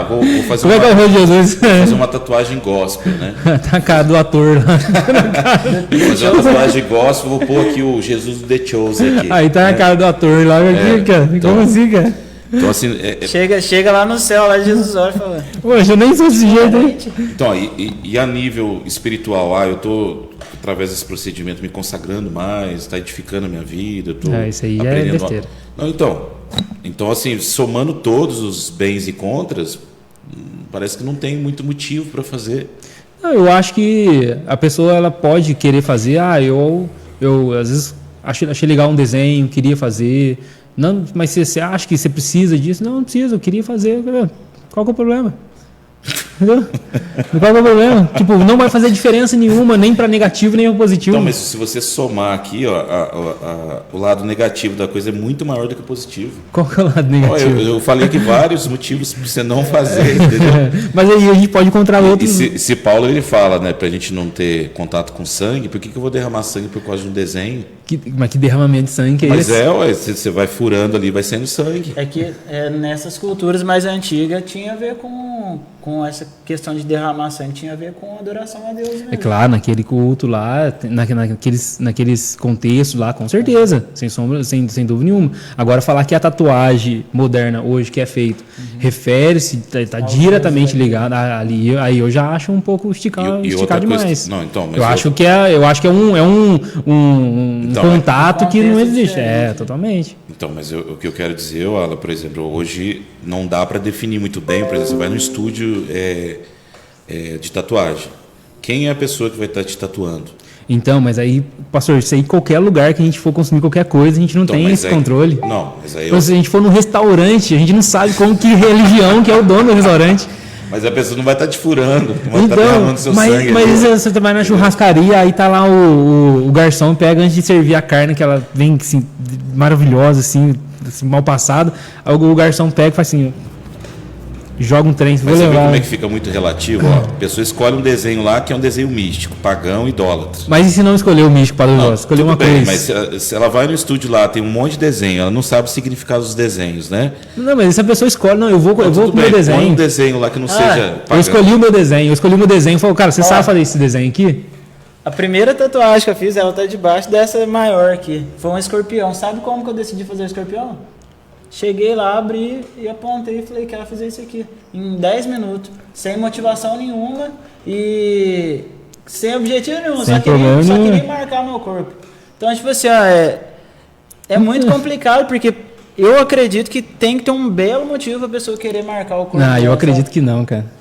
Vou fazer como é que é o rosto de Jesus? Fazer uma tatuagem gospel, né? Tá a cara do ator lá. Fazer uma tatuagem gospel, vou pôr aqui o Jesus do The Chosen aqui. Aí tá a cara do ator lá, cara. Como assim, cara? Então, assim, chega lá no céu, lá Jesus olha e fala... Poxa, eu nem sou desse jeito, hein? Então, e a nível espiritual, eu estou, através desse procedimento, me consagrando mais, está edificando a minha vida, eu estou isso aí aprendendo... É besteira. Não, então, assim, somando todos os bens e contras, parece que não tem muito motivo para fazer. Não, eu acho que a pessoa ela pode querer fazer, eu às vezes achei legal um desenho, queria fazer... Não, mas você acha que você precisa disso? Não precisa, eu queria fazer. Qual que é o problema? Entendeu? Qual que é o problema? Tipo, não vai fazer diferença nenhuma, nem para negativo, nem para positivo. Então, mas se você somar aqui, o lado negativo da coisa é muito maior do que o positivo. Qual que é o lado negativo? Eu falei que vários motivos para você não fazer, entendeu? Mas aí a gente pode encontrar outros... E se Paulo ele fala, né, para a gente não ter contato com sangue, por que eu vou derramar sangue por causa de um desenho? Mas que derramamento de sangue que é esse? Mas você vai furando ali, vai saindo sangue. É que nessas culturas mais antigas tinha a ver com essa questão de derramar sangue, tinha a ver com adoração a Deus mesmo. É claro, naquele culto lá, naqueles contextos lá, com certeza, sem dúvida nenhuma. Agora, falar que a tatuagem moderna hoje que é feito refere-se, está diretamente ligado ali, aí eu já acho um pouco esticado demais. Não, então, mas eu acho que é um contato que não existe. Totalmente. Então, mas o que eu quero dizer, Alan, por exemplo, hoje não dá para definir muito bem, por exemplo, você vai no estúdio de tatuagem. Quem é a pessoa que vai estar te tatuando? Então, mas aí, pastor, isso aí qualquer lugar que a gente for consumir qualquer coisa, a gente não tem esse controle. Não, mas aí... Então, se a gente for num restaurante, a gente não sabe que religião que é o dono do restaurante. Mas a pessoa não vai estar te furando, vai estar derramando seu sangue. Mas você vai na churrascaria, aí tá lá o garçom, pega antes de servir a carne, que ela vem assim, maravilhosa, assim, mal passada, aí o garçom pega e faz assim, joga um trem, vou levar. Mas você vê como é que fica muito relativo? A pessoa escolhe um desenho lá que é um desenho místico, pagão, idólatra. Mas e se não escolher o místico para o escolher uma bem, coisa? Mas se ela vai no estúdio lá, tem um monte de desenho, ela não sabe o significado dos desenhos, né? Não, mas se a pessoa escolhe, eu vou com o meu desenho. Põe um desenho lá que não seja pagão. Eu escolhi o meu desenho, e falei, cara, você sabe fazer esse desenho aqui? A primeira tatuagem que eu fiz, ela tá debaixo dessa maior aqui. Foi um escorpião. Sabe como que eu decidi fazer o escorpião? Cheguei lá, abri e apontei e falei, quero fazer isso aqui. Em 10 minutos. Sem motivação nenhuma e sem objetivo nenhum. Só queria marcar meu corpo. Então, tipo assim, ó, é muito complicado, porque eu acredito que tem que ter um belo motivo pra pessoa querer marcar o corpo. Não, eu acredito que não, cara.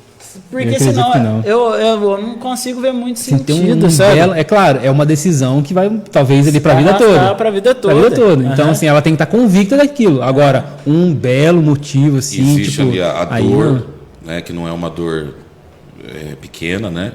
Porque senão eu não consigo ver muito sentido, sabe? É claro, é uma decisão que vai, talvez, ali pra vida toda. Pra vida toda. Pra vida toda. Então, assim, ela tem que estar convicta daquilo. Agora, um belo motivo, assim, existe tipo... ali a dor, né, que não é uma dor pequena, né?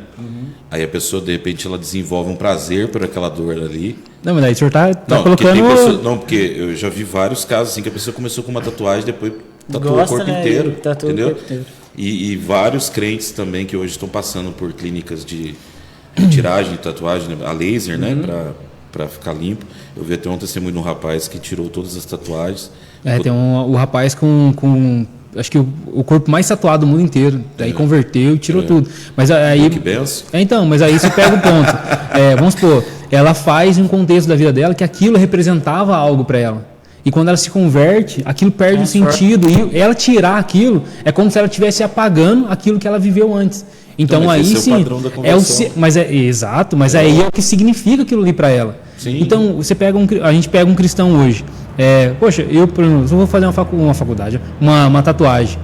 Aí a pessoa, de repente, ela desenvolve um prazer por aquela dor ali. Não, mas aí o senhor tá Não, colocando... porque eu já vi vários casos assim que a pessoa começou com uma tatuagem, depois tatuou Gosta, o corpo né? inteiro, Tatua entendeu? o corpo inteiro. E vários crentes também que hoje estão passando por clínicas de tiragem de tatuagem, né? A laser, né? Para ficar limpo. Eu vi até um testemunho de um rapaz que tirou todas as tatuagens. Tem o rapaz com acho que o corpo mais tatuado do mundo inteiro. Daí converteu e tirou tudo. Mas aí... Que benção. Então, mas aí você pega o ponto. Vamos supor, ela faz um contexto da vida dela que aquilo representava algo para ela. E quando ela se converte, aquilo perde o sentido. E ela tirar aquilo é como se ela estivesse apagando aquilo que ela viveu antes. Então aí sim, exato, mas aí é o que significa aquilo ali para ela. Sim. Então a gente pega um cristão hoje. Poxa, eu vou fazer uma faculdade, uma tatuagem.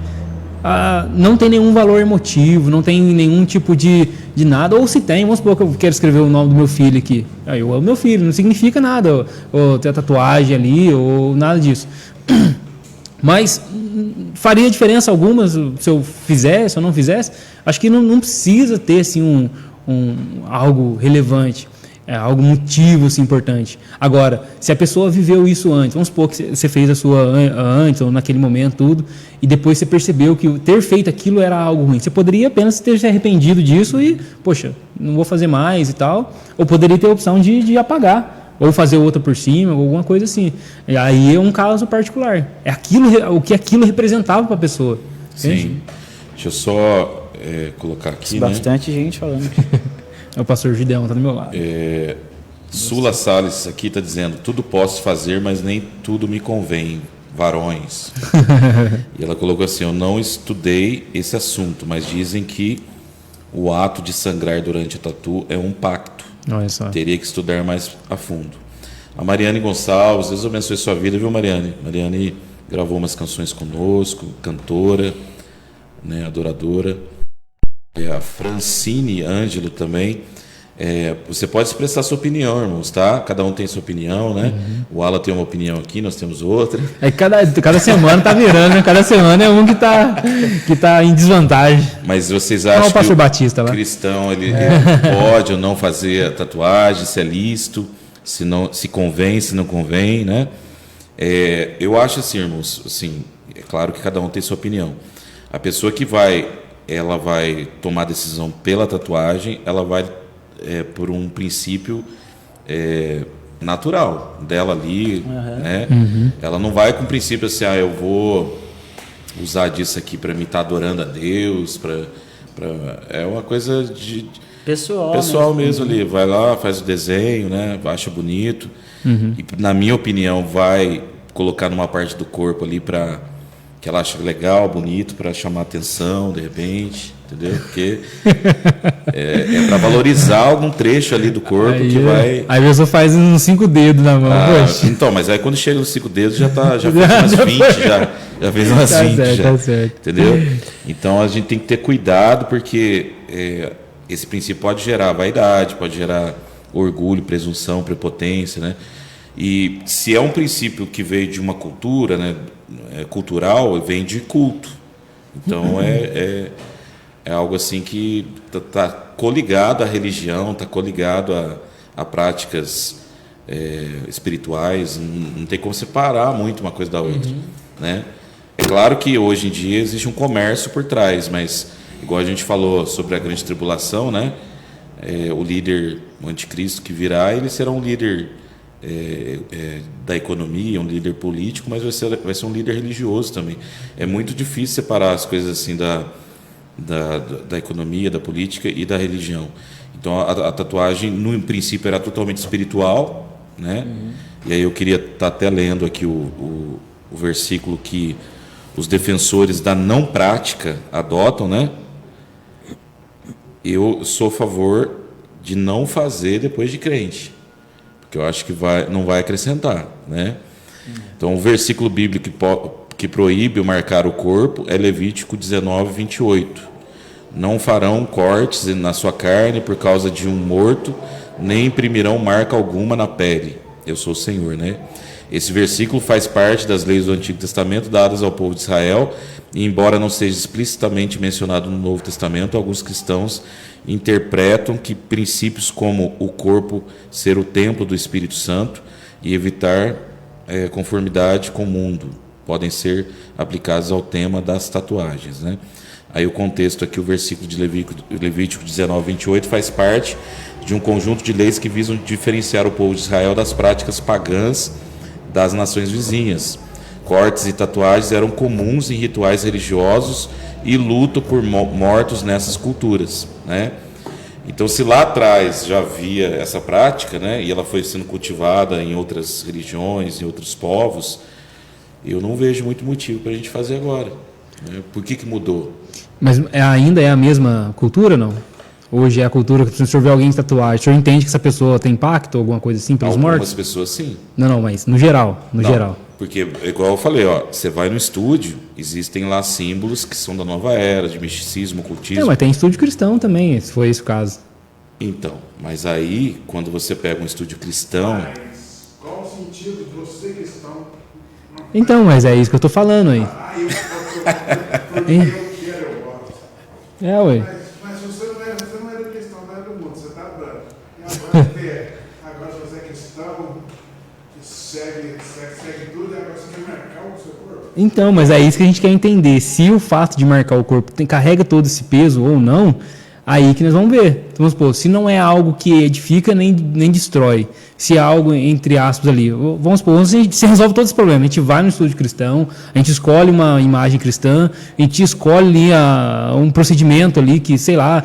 Não tem nenhum valor emotivo, não tem nenhum tipo de nada. Ou se tem, vamos supor que eu quero escrever o nome do meu filho aqui. Eu amo meu filho, não significa nada, ou ter a tatuagem ali, ou nada disso. Mas faria diferença alguma se eu fizesse ou não fizesse? Acho que não precisa ter assim, algo relevante. Algo motivo assim, importante. Agora, se a pessoa viveu isso antes, vamos supor que você fez a sua antes ou naquele momento tudo, e depois você percebeu que ter feito aquilo era algo ruim. Você poderia apenas ter se arrependido disso e, poxa, não vou fazer mais e tal. Ou poderia ter a opção de apagar, ou fazer outra por cima, ou alguma coisa assim. E aí é um caso particular. É o que aquilo representava para a pessoa. Entende? Sim. Deixa eu só colocar aqui, Bastante gente falando. O pastor Gideão tá do meu lado. Sula Salles aqui está dizendo: tudo posso fazer, mas nem tudo me convém, varões. E ela colocou assim: eu não estudei esse assunto, mas dizem que o ato de sangrar durante a tatu é um pacto. Olha só. Teria que estudar mais a fundo. A Mariane Gonçalves, Deus abençoe sua vida, viu, Mariane? Mariane gravou umas canções conosco, cantora, né, adoradora. A Francine Ângelo também. Você pode expressar sua opinião, irmãos, tá? Cada um tem sua opinião, né? O Alan tem uma opinião aqui, nós temos outra. Cada semana tá virando, né? Cada semana é um que tá em desvantagem. Mas vocês acham que o Batista, cristão ele pode ou não fazer a tatuagem, se é lícito, se convém, se não convém, né? Eu acho assim, irmãos, assim, é claro que cada um tem sua opinião. A pessoa que ela vai tomar decisão pela tatuagem, ela vai por um princípio natural dela ali, né? Ela não vai com o princípio assim, eu vou usar disso aqui para me estar adorando a Deus, é uma coisa de pessoal mesmo ali, vai lá, faz o desenho, né? Acha bonito, e na minha opinião vai colocar numa parte do corpo ali para que ela acha legal, bonito, para chamar atenção, de repente, entendeu? Porque para valorizar algum trecho ali do corpo aí, que vai... Aí a pessoa faz uns 5 dedos na mão. Então, mas aí quando chega nos 5 dedos já fez umas 20, já fez umas 20, tá certo. Entendeu? Então a gente tem que ter cuidado, porque esse princípio pode gerar vaidade, pode gerar orgulho, presunção, prepotência, né? E se é um princípio que veio de uma cultura, né, cultural, vem de culto. Então é algo assim que está coligado à religião, está coligado a práticas espirituais. Não tem como separar muito uma coisa da outra, né? É claro que hoje em dia existe um comércio por trás, mas igual a gente falou sobre a grande tribulação, né? O líder, o anticristo que virá, ele será um líder da economia, um líder político, mas vai ser um líder religioso também. É muito difícil separar as coisas assim da economia, da política e da religião. Então a tatuagem, no princípio, era totalmente espiritual, né? E aí eu queria estar até lendo aqui o versículo que os defensores da não prática adotam, né? Eu sou a favor de não fazer depois de crente, porque eu acho que não vai acrescentar, né? Então, o versículo bíblico que proíbe o marcar o corpo é Levítico 19, 28. Não farão cortes na sua carne por causa de um morto, nem imprimirão marca alguma na pele. Eu sou o Senhor, né? Esse versículo faz parte das leis do Antigo Testamento dadas ao povo de Israel, e embora não seja explicitamente mencionado no Novo Testamento, alguns cristãos interpretam que princípios como o corpo ser o templo do Espírito Santo e evitar conformidade com o mundo podem ser aplicados ao tema das tatuagens, né? Aí o contexto aqui, o versículo de Levítico 19, 28 faz parte de um conjunto de leis que visam diferenciar o povo de Israel das práticas pagãs das nações vizinhas. Cortes e tatuagens eram comuns em rituais religiosos e luto por mortos nessas culturas, né? Então, se lá atrás já havia essa prática, né, e ela foi sendo cultivada em outras religiões, em outros povos, eu não vejo muito motivo para a gente fazer agora, né? Por que mudou? Mas ainda é a mesma cultura, não? Hoje é a cultura que se o senhor vê alguém de tatuagem, o senhor entende que essa pessoa tem impacto ou alguma coisa assim pelos mortos? Algumas pessoas sim. Não, mas no geral, geral. Porque, igual eu falei, você vai no estúdio, existem lá símbolos que são da nova era, de misticismo, ocultismo. Não, mas tem estúdio cristão também, se foi esse o caso. Então, mas aí, quando você pega um estúdio cristão... Mas qual o sentido de você cristão? Então, mas é isso que eu tô falando aí. Porque eu quero, eu gosto. Ué. Mas você não era cristão, não era do mundo, você está branco. E agora você é cristão, que segue tudo, e agora você quer marcar o seu corpo. Então, mas é isso que a gente quer entender. Se o fato de marcar o corpo carrega todo esse peso ou não, aí que nós vamos ver. Então, vamos supor, se não é algo que edifica nem destrói, se é algo, entre aspas, ali, vamos supor, você resolve todo esse problema. A gente vai no estúdio cristão, a gente escolhe uma imagem cristã, a gente escolhe ali um procedimento ali que, sei lá,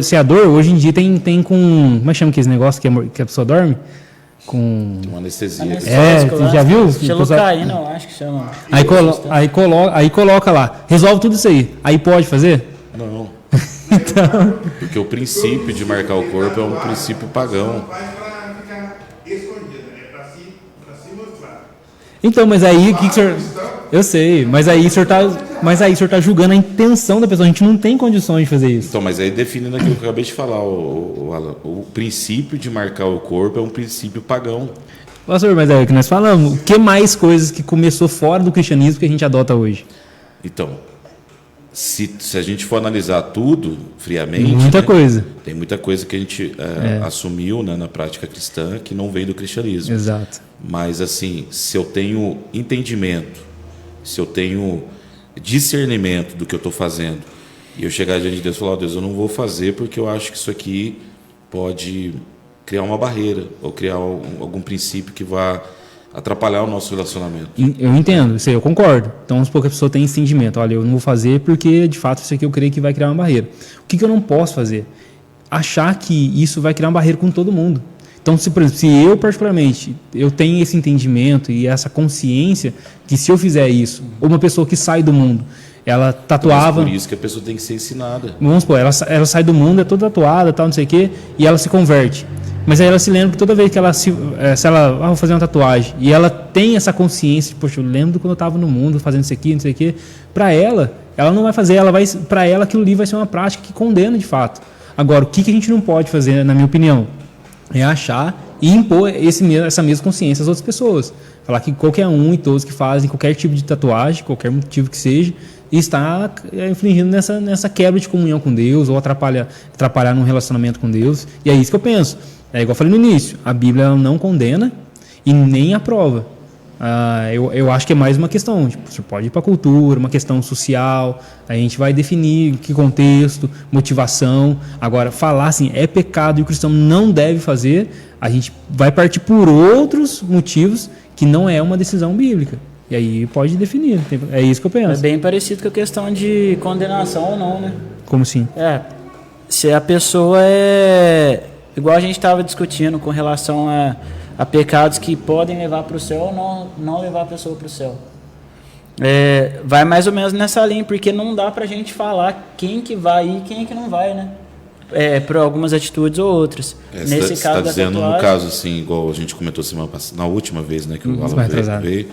se é a dor, hoje em dia tem com, como é que chama esse negócio que a pessoa dorme? Com uma anestesia. Você já viu? Xilocaína, eu acho que chama. Aí coloca lá, resolve tudo isso aí. Aí pode fazer? Não. Então... Porque o princípio de marcar o corpo é um princípio pagão. Não faz para ficar escondido, é para se mostrar. Então, mas aí o que o senhor... Eu sei, mas aí o senhor tá julgando a intenção da pessoa. A gente não tem condições de fazer isso. Então, mas aí definindo aquilo que eu acabei de falar, Alan, o princípio de marcar o corpo é um princípio pagão. Pastor, mas é o que nós falamos. O que mais coisas que começou fora do cristianismo que a gente adota hoje? Então, se a gente for analisar tudo friamente... Muita coisa. Tem muita coisa que a gente assumiu, né, na prática cristã que não vem do cristianismo. Exato. Mas, assim, se eu tenho entendimento, se eu tenho discernimento do que eu estou fazendo, e eu chegar diante de Deus e falar, Deus, eu não vou fazer porque eu acho que isso aqui pode criar uma barreira ou criar algum princípio que vá atrapalhar o nosso relacionamento. Eu entendo, isso aí eu concordo. Então, vamos supor que a pessoa tem esse entendimento. Olha, eu não vou fazer porque, de fato, isso aqui eu creio que vai criar uma barreira. O que eu não posso fazer? Achar que isso vai criar uma barreira com todo mundo. Então, por exemplo, se eu, particularmente, eu tenho esse entendimento e essa consciência que se eu fizer isso, ou uma pessoa que sai do mundo, ela tatuava... Mas por isso que a pessoa tem que ser ensinada. Vamos supor, ela sai do mundo, é toda tatuada, tal, não sei o quê, e ela se converte. Mas aí ela se lembra que toda vez que ela se ela vou fazer uma tatuagem, e ela tem essa consciência, poxa, eu lembro quando eu estava no mundo fazendo isso aqui, não sei o quê, para ela não vai fazer, para ela aquilo ali vai ser uma prática que condena de fato. Agora, o que a gente não pode fazer, na minha opinião, é achar e impor essa mesma consciência às outras pessoas. Falar que qualquer um e todos que fazem qualquer tipo de tatuagem, qualquer motivo que seja, está infligindo nessa quebra de comunhão com Deus ou atrapalhar no relacionamento com Deus. E é isso que eu penso. É igual eu falei no início, a Bíblia ela não condena e nem aprova. Eu acho que é mais uma questão, tipo, você pode ir para a cultura, uma questão social, a gente vai definir que contexto, motivação. Agora, falar assim, é pecado e o cristão não deve fazer, a gente vai partir por outros motivos que não é uma decisão bíblica. E aí pode definir, é isso que eu penso. É bem parecido com a questão de condenação ou não, né? Como assim? se a pessoa é... Igual a gente estava discutindo com relação a pecados que podem levar para o céu ou não levar a pessoa para o céu. Vai mais ou menos nessa linha, porque não dá pra gente falar quem que vai e quem que não vai, né? Por algumas atitudes ou outras. Nesse caso tá da dizendo, tatuagem, no caso, assim, igual a gente comentou semana passada, na última vez, né, que o Alan veio,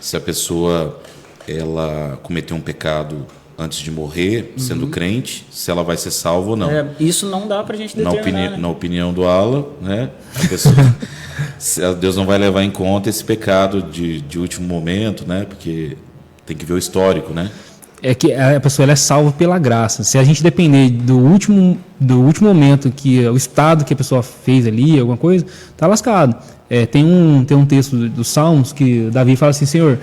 se a pessoa ela cometeu um pecado antes de morrer, sendo crente, se ela vai ser salva ou não. Isso não dá pra gente determinar, né? Na opinião do Alan, né, a pessoa, Deus não vai levar em conta esse pecado de último momento, né, porque tem que ver o histórico, né? É que a pessoa ela é salva pela graça. Se a gente depender do último momento, que o estado que a pessoa fez ali, alguma coisa, tá lascado. Tem um texto dos Salmos que Davi fala assim: Senhor,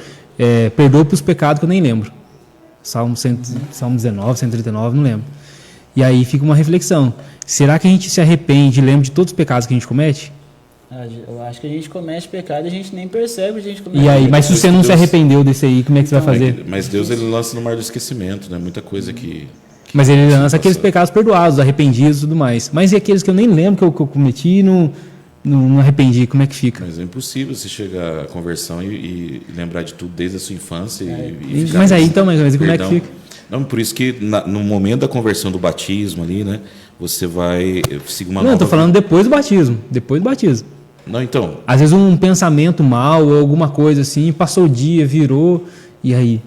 perdoa os pecados que eu nem lembro. Salmo 19, 139, não lembro. E aí fica uma reflexão. Será que a gente se arrepende e lembra de todos os pecados que a gente comete? Eu acho que a gente comete pecado e a gente nem percebe que a gente comete. E aí, mas se você não se arrependeu desse aí, como é que você vai fazer? Mas Deus, ele lança no mar do esquecimento, né? Muita coisa que mas ele lança aqueles pecados perdoados, arrependidos e tudo mais. Mas e aqueles que eu nem lembro que eu cometi e não arrependi, como é que fica? Mas é impossível você chegar à conversão e lembrar de tudo desde a sua infância. E ficar mas aí então, mas como é que fica? Não, por isso que no momento da conversão do batismo ali, né? Você vai seguir uma nova... Não, eu tô falando depois do batismo. Depois do batismo. Não, então... Às vezes um pensamento mal ou alguma coisa assim, passou o dia, virou, e aí?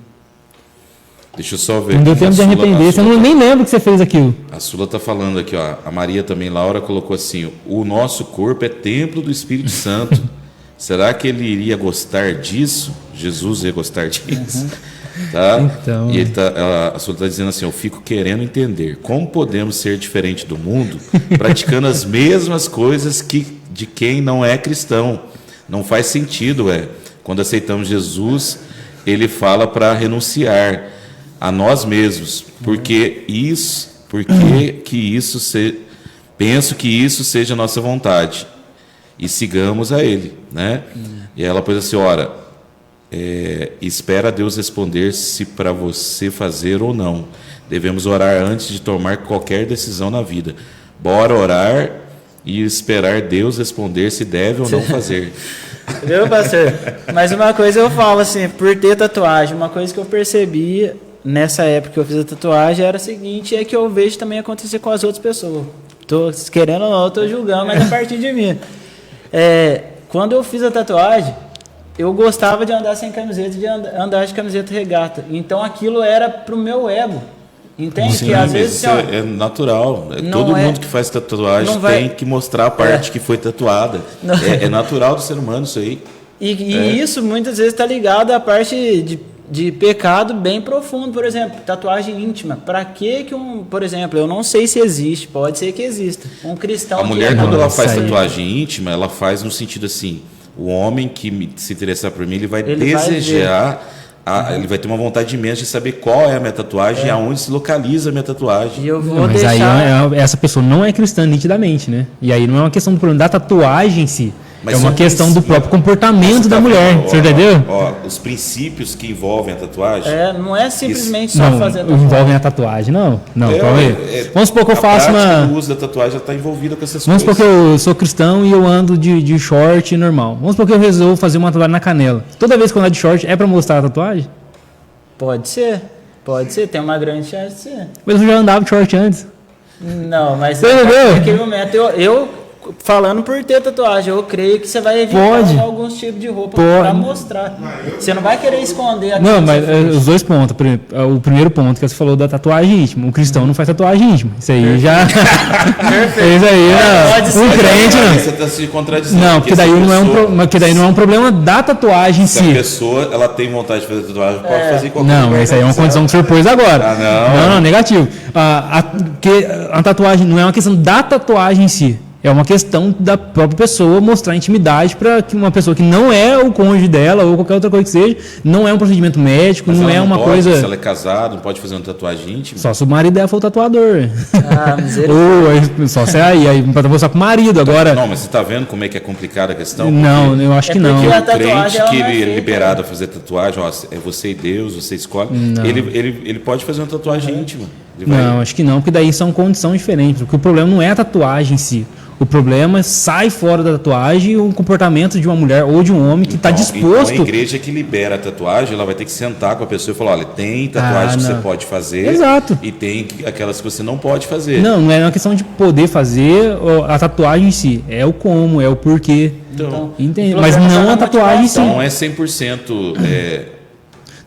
Deixa eu só ver. Não deu tempo de arrepender, você nem lembra que você fez aquilo. A Sula está falando aqui, ó. A Maria também, Laura, colocou assim: o nosso corpo é templo do Espírito Santo. Será que ele iria gostar disso? Jesus ia gostar disso? Tá? Então... E a Sula está dizendo assim: eu fico querendo entender como podemos ser diferente do mundo, praticando as mesmas coisas de quem não é cristão. Não faz sentido, quando aceitamos Jesus, ele fala para renunciar a nós mesmos, penso que isso seja a nossa vontade e sigamos a Ele, né? E ela pôs assim: ora, espera Deus responder se para você fazer ou não. Devemos orar antes de tomar qualquer decisão na vida. Bora orar e esperar Deus responder se deve ou não fazer. Viu, pastor? Mas uma coisa eu falo assim, por ter tatuagem, uma coisa que eu percebi nessa época que eu fiz a tatuagem era a seguinte, é que eu vejo também acontecer com as outras pessoas. Tô querendo ou não, tô julgando, mas a partir de mim. Quando eu fiz a tatuagem, eu gostava de andar sem camiseta, de andar de camiseta regata. Então aquilo era pro meu ego. Entende? Sim, que às vezes isso é natural. Todo mundo que faz tatuagem tem que mostrar a parte que foi tatuada. É natural do ser humano isso aí. E isso muitas vezes está ligado à parte de pecado bem profundo. Por exemplo, tatuagem íntima. Para que por exemplo, eu não sei se existe, pode ser que exista. Um cristão... A mulher, quando ela faz tatuagem íntima, ela faz no sentido assim: o homem que se interessar por mim, ele vai desejar... ele vai ter uma vontade imensa de saber qual é a minha tatuagem e aonde se localiza a minha tatuagem. E eu vou mas aí essa pessoa não é cristã nitidamente, né? E aí não é uma questão do problema da tatuagem em si. Mas é uma questão do próprio comportamento da mulher. Você entendeu? Os princípios que envolvem a tatuagem. Não é simplesmente só fazer a tatuagem. Envolvem a tatuagem, não. Vamos supor que eu faço o uso da tatuagem já está envolvida com essas coisas. Vamos supor que eu sou cristão e eu ando de short normal. Vamos supor que eu resolvo fazer uma tatuagem na canela. Toda vez que eu ando de short, é para mostrar a tatuagem? Pode ser. Tem uma grande chance de ser. Mas eu já andava de short antes. Não, mas naquele momento falando por ter tatuagem, eu creio que você vai evitar alguns tipos de roupa para mostrar. Você não vai querer esconder aquilo. Não, mas os dois pontos. O primeiro ponto que você falou da tatuagem íntima. O cristão não faz tatuagem íntima. Isso aí já. Perfeito. Isso aí, crente, não. Você está se contradizendo. Não, porque daí não é um problema da tatuagem em si. Se a pessoa ela tem vontade de fazer tatuagem, pode fazer qualquer coisa. Não, isso aí é uma condição que você propôs agora. Não, negativo. A tatuagem não é uma questão da tatuagem em si. É uma questão da própria pessoa mostrar intimidade para que uma pessoa que não é o cônjuge dela ou qualquer outra coisa que seja, não é um procedimento médico, mas não é uma coisa... Se ela é casada, não pode fazer uma tatuagem íntima? Só se o marido dela for o tatuador. Misericórdia. Ou só se aí para mostrar com o marido agora. Não, mas você está vendo como é que é complicada a questão? Não, eu acho que não. Porque o crente que ele é liberado a fazer tatuagem, é você e Deus, você escolhe, ele pode fazer uma tatuagem íntima. Ele vai- Não, acho que não, porque daí são condições diferentes. Porque o problema não é a tatuagem em si. O problema é sai fora da tatuagem o comportamento de uma mulher ou de um homem que está Então, disposto. a igreja que libera a tatuagem, ela vai ter que sentar com a pessoa e falar, olha, tem tatuagem que não. você pode fazer. Exato. E tem aquelas que você não pode fazer. Não é uma questão de poder fazer a tatuagem em si. É o como, é o porquê. Então, Entende? o Mas problema não tá a na tatuagem em si. então não é 100%.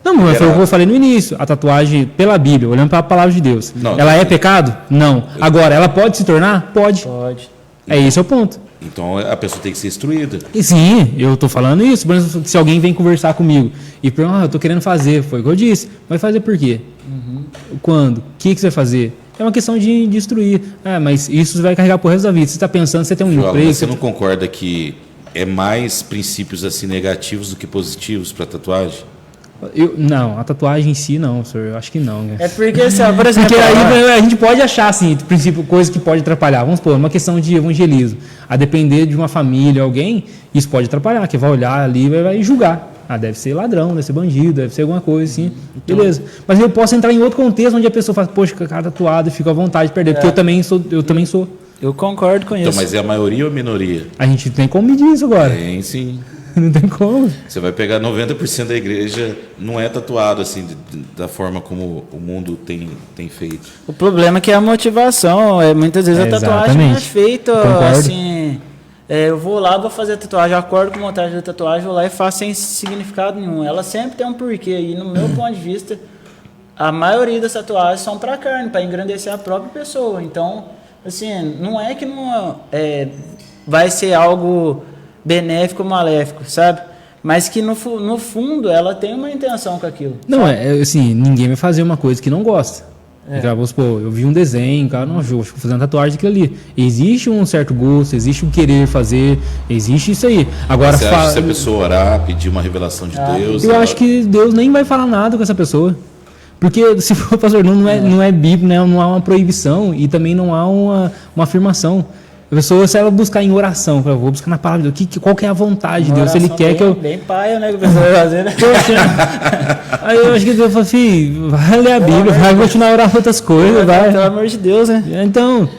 Não, mas foi o que liberado. eu falei no início. A tatuagem pela Bíblia, olhando para a palavra de Deus. Não, ela não. é pecado? Não. Agora, ela pode se tornar? Pode. Pode. É esse é o ponto. Então a pessoa tem que ser instruída. E sim, eu tô falando isso. Por exemplo, se alguém vem conversar comigo e pergunta, eu tô querendo fazer, foi o que eu disse. Vai fazer por quê? Quando? O que você vai fazer? É uma questão de instruir. Ah, mas isso você vai carregar pro resto da vida. Você está pensando, você tem um João, emprego. você não concorda que é mais princípios assim negativos do que positivos para tatuagem? Não, a tatuagem em si não, senhor. Eu acho que não. Né? É porque, assim, ó, por exemplo, Porque aí a gente pode achar, assim, de princípio, coisa que pode atrapalhar. Vamos supor, uma questão de evangelismo. A depender de uma família, alguém, isso pode atrapalhar, que vai olhar ali e vai julgar. Ah, deve ser ladrão, deve ser bandido, deve ser alguma coisa assim. Beleza. Mas eu posso entrar em outro contexto onde a pessoa fala, poxa, cara tatuado, e fica à vontade de perder, porque eu também sou. eu concordo com Então, isso. mas é a maioria ou a minoria? A gente tem como medir isso agora. Tem sim. Não tem como. Você vai pegar 90% da igreja, não é tatuado assim, da forma como o mundo tem feito. O problema é que a motivação, muitas vezes a tatuagem não é Exatamente. feita Concordo. assim. Eu vou lá, vou fazer a tatuagem, eu acordo com vontade da tatuagem, vou lá e faço sem significado nenhum. Ela sempre tem um porquê. E no meu ponto de vista, a maioria das tatuagens são para carne, para engrandecer a própria pessoa. Então, assim, não é que não vai ser algo benéfico ou maléfico, sabe? Mas que no fundo ela tem uma intenção com aquilo. Não, assim, ninguém vai fazer uma coisa que não gosta. Então, vamos supor, eu vi um desenho, cara, não, eu vou fazer uma tatuagem daquilo ali. Existe um certo gosto, existe um querer fazer, existe isso aí. Agora, Você acha que se a pessoa orar, pedir uma revelação de Deus... eu ela- acho que Deus nem vai falar nada com essa pessoa. Porque, se for pastor, não é bíblico, né? Não há uma proibição e também não há uma afirmação. A pessoa, se ela buscar em oração, eu vou buscar na palavra de Deus, qual que é a vontade de Deus, se ele quer que eu... Bem paia, né, que a pessoa vai fazer, né? Aí eu acho que Deus fala assim, vai ler a Bíblia, vai continuar a orar por outras coisas, vai. Pelo amor de Deus, né? Então,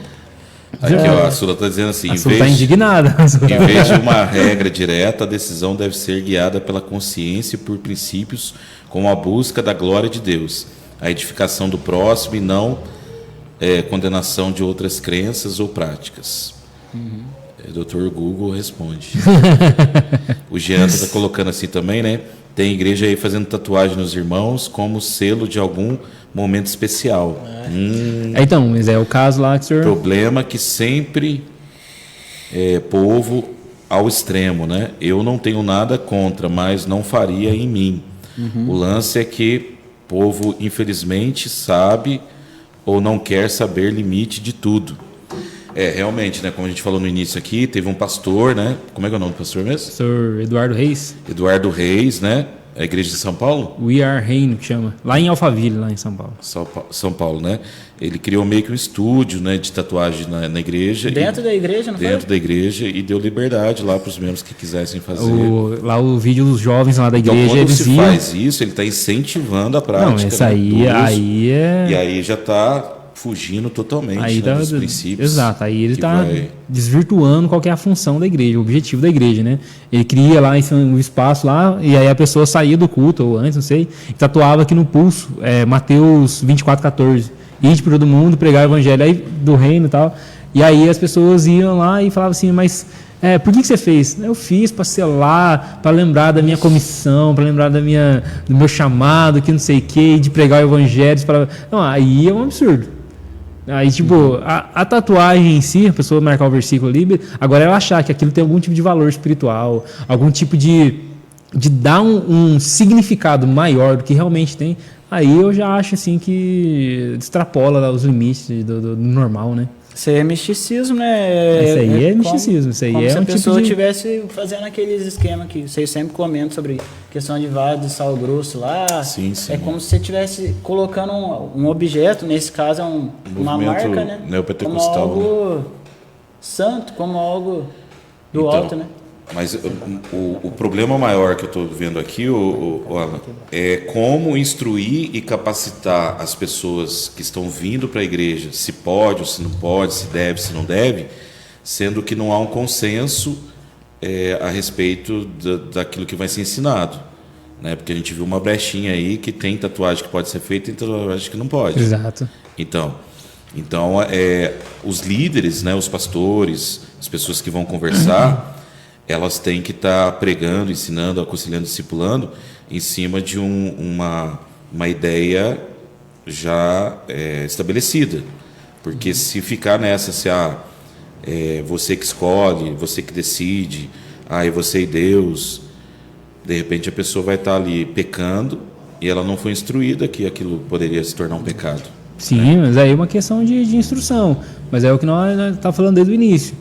Aqui, ó, a Sula está dizendo assim, a em pessoa está vez, indignada. em vez de uma regra direta, a decisão deve ser guiada pela consciência e por princípios como a busca da glória de Deus, a edificação do próximo e não condenação de outras crenças ou práticas. Dr. Google responde. O Jean está colocando assim também, né? Tem igreja aí fazendo tatuagem nos irmãos como selo de algum momento especial. Então, mas é o caso lá que o senhor... Problema que sempre povo ao extremo, né? Eu não tenho nada contra, mas não faria em mim. O lance é que povo, infelizmente, sabe ou não quer saber limite de tudo. Realmente, né? Como a gente falou no início aqui, teve um pastor, né? Como é que é o nome do pastor mesmo? Senhor Eduardo Reis, Eduardo Reis, né? A igreja de São Paulo? We Are Reino, que chama. Lá em Alphaville, lá em São Paulo. São Paulo, né? Ele criou meio que um estúdio, né, de tatuagem na igreja. Dentro da igreja, não Dentro foi? da igreja e deu liberdade lá para os membros que quisessem fazer. Lá o vídeo dos jovens lá da Então, igreja, quando eles se iam... faz isso, ele está incentivando a prática. Não, isso né, aí, do uso. aí é... E aí já está fugindo totalmente Aí né, tá, dos princípios. exato, aí ele que está vai- desvirtuando qual que é a função da igreja, o objetivo da igreja, né? Ele cria lá um espaço lá, e aí a pessoa saía do culto, ou antes, não sei, e tatuava aqui no pulso, Mateus 24:14, ide para todo mundo, pregar o evangelho aí do reino e tal, e aí as pessoas iam lá e falavam assim, mas por que você fez? Eu fiz para selar, para lembrar da minha comissão, para lembrar do meu chamado, que não sei o que, de pregar o evangelho, não, aí é um absurdo. Aí, tipo, a tatuagem em si, a pessoa marcar o versículo ali, agora ela achar que aquilo tem algum tipo de valor espiritual, algum tipo de dar um significado maior do que realmente tem, aí eu já acho, assim, que extrapola lá os limites do normal, né? Isso aí é misticismo, né? Isso aí é como- misticismo, isso aí como é se a um tipo pessoa de... estivesse fazendo aqueles esquemas que vocês sempre comentam sobre questão de vaso de sal grosso lá. Sim, sim. É como se você estivesse colocando um objeto, nesse caso é uma movimento marca, né? neopentecostal, Como algo santo, como algo do Então, alto, né? Mas o problema maior que eu estou vendo aqui, o Alan, é como instruir e capacitar as pessoas que estão vindo para a igreja, se pode ou se não pode, se deve, se não deve, sendo que não há um consenso a respeito daquilo que vai ser ensinado. Né? Porque a gente viu uma brechinha aí que tem tatuagem que pode ser feita e tem tatuagem que não pode. Exato. Então os líderes, né, os pastores, as pessoas que vão conversar, elas têm que estar pregando, ensinando, aconselhando, discipulando em cima de uma ideia já estabelecida. Porque se ficar nessa, você que escolhe, você que decide, é você e Deus, de repente a pessoa vai estar ali pecando e ela não foi instruída que aquilo poderia se tornar um pecado. Sim, mas aí é uma questão de instrução. Mas é o que nós estamos falando desde o início.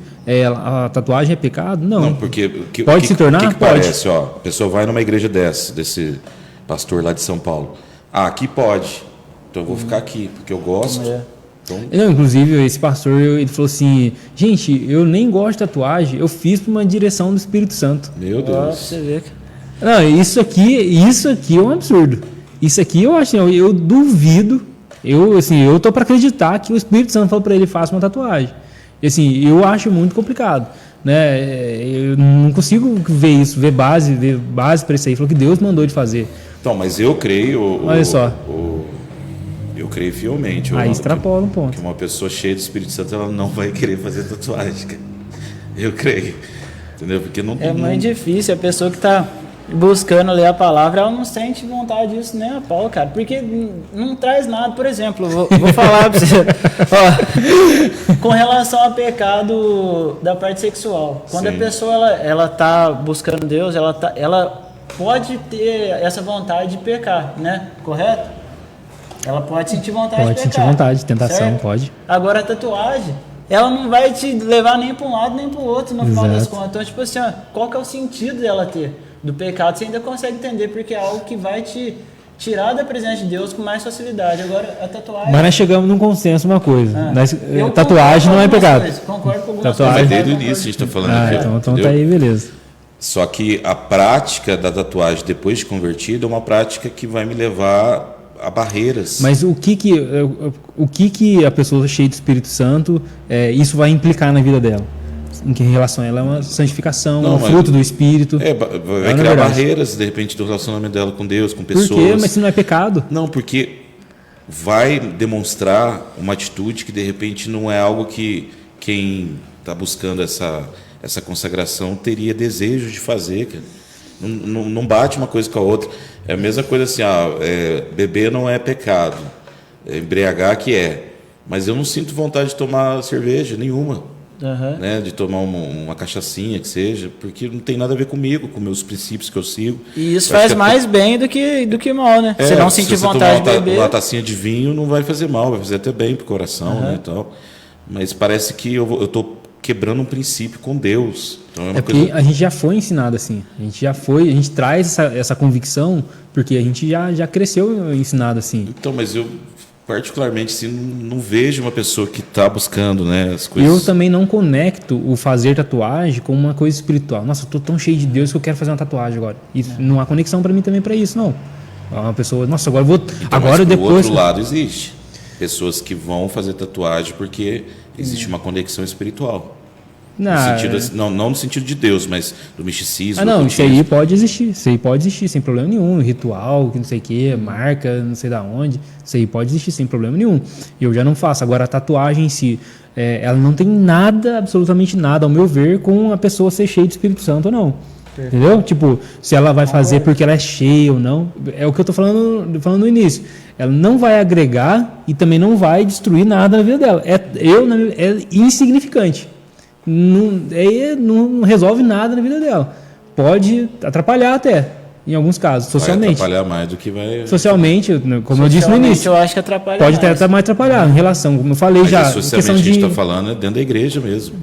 A tatuagem é pecado? Não. Porque pode se tornar? O que pode. Parece, a pessoa vai numa igreja desse pastor lá de São Paulo. Aqui pode. Então eu vou ficar aqui, porque eu gosto. Então... Não, inclusive, esse pastor, ele falou assim, gente, eu nem gosto de tatuagem, eu fiz por uma direção do Espírito Santo. Meu Deus. Você vê. Não, isso aqui é um absurdo. Isso aqui eu acho, eu duvido, eu tô para acreditar que o Espírito Santo falou para ele, faça uma tatuagem. E, assim, eu acho muito complicado, né? Eu não consigo ver base para isso aí. Falou que Deus mandou de fazer. Então, mas eu creio. Olha só. Eu creio fielmente. Aí extrapola um ponto. Que uma pessoa cheia do Espírito Santo, ela não vai querer fazer tatuagem. Eu creio. Entendeu? Porque não. É muito difícil. A pessoa que está buscando ler a palavra, ela não sente vontade disso nem a pau, cara. Porque não traz nada. Por exemplo, vou falar pra você. Ó, com relação ao pecado da parte sexual. Quando Sim. a pessoa ela tá buscando Deus, ela pode ter essa vontade de pecar, né? Correto? Ela pode sentir vontade de pecar. Pode sentir vontade, tentação, certo? pode. Agora a tatuagem, ela não vai te levar nem para um lado nem para o outro no final das contas. Então, tipo assim, qual que é o sentido dela ter? Do pecado você ainda consegue entender, porque é algo que vai te tirar da presença de Deus com mais facilidade. Agora, a tatuagem... Mas nós chegamos num consenso uma coisa. Eu tatuagem não é pecado. Concordo com algumas Tatuagem. coisas. Mas desde o início a gente está falando aqui. Então tá aí, beleza. Só que a prática da tatuagem depois de convertido é uma prática que vai me levar a barreiras. Mas o que a pessoa cheia do Espírito Santo, isso vai implicar na vida dela? Em que relação? Ela é uma santificação, um fruto do Espírito. Vai criar barreiras, de repente, do relacionamento dela com Deus, com pessoas. Por quê? Mas se não é pecado? Não, porque vai demonstrar uma atitude que, de repente, não é algo que quem está buscando essa consagração teria desejo de fazer, cara. Não bate uma coisa com a outra. É a mesma coisa assim, beber não é pecado, embriagar que é. Mas eu não sinto vontade de tomar cerveja nenhuma, né? De tomar uma cachaçinha que seja, porque não tem nada a ver comigo, com meus princípios que eu sigo. E isso faz mais bem do que mal, né? Você não sentir vontade de beber. Uma tacinha de vinho não vai fazer mal, vai fazer até bem pro coração, né, e tal. Mas parece que eu estou quebrando um princípio com Deus. Então porque a gente já foi ensinado assim. A gente traz essa convicção porque a gente já cresceu ensinado assim. Então, mas eu particularmente assim, não vejo uma pessoa que está buscando, né, as coisas. Eu também não conecto o fazer tatuagem com uma coisa espiritual. Nossa, eu tô tão cheio de Deus que eu quero fazer uma tatuagem agora. E não há conexão para mim também para isso, não. Uma pessoa, nossa, agora eu vou... Então, agora mas depois... do outro lado existe. Pessoas que vão fazer tatuagem porque existe uma conexão espiritual. Não no sentido de Deus, mas do misticismo. Não, isso aí pode existir. Isso aí pode existir sem problema nenhum. Ritual, que não sei o que, marca, não sei da onde. Isso aí pode existir sem problema nenhum. Eu já não faço. Agora, a tatuagem em si, ela não tem nada, absolutamente nada, ao meu ver, com a pessoa ser cheia de Espírito Santo ou não. Entendeu? Tipo, se ela vai fazer porque ela é cheia ou não. É o que eu tô falando no início. Ela não vai agregar e também não vai destruir nada na vida dela. É insignificante. Não resolve nada na vida dela. Pode atrapalhar até, em alguns casos, socialmente. Vai atrapalhar mais do que vai... Socialmente, como eu disse no início. Eu acho que atrapalha pode até mais atrapalhar em relação, como eu falei. Mas já. Socialmente questão a gente está falando dentro da igreja mesmo.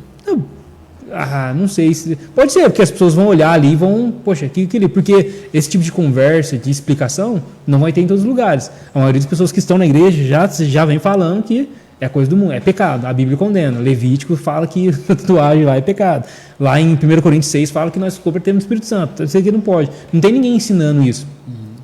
Não sei. Pode ser, porque as pessoas vão olhar ali e vão... Poxa, porque esse tipo de conversa, de explicação, não vai ter em todos os lugares. A maioria das pessoas que estão na igreja já vem falando que É coisa do mundo, é pecado. A Bíblia condena. Levítico fala que a tatuagem lá é pecado. Lá em 1 Coríntios 6 fala que nós convertemos o Espírito Santo. Então, isso aqui não pode. Não tem ninguém ensinando isso.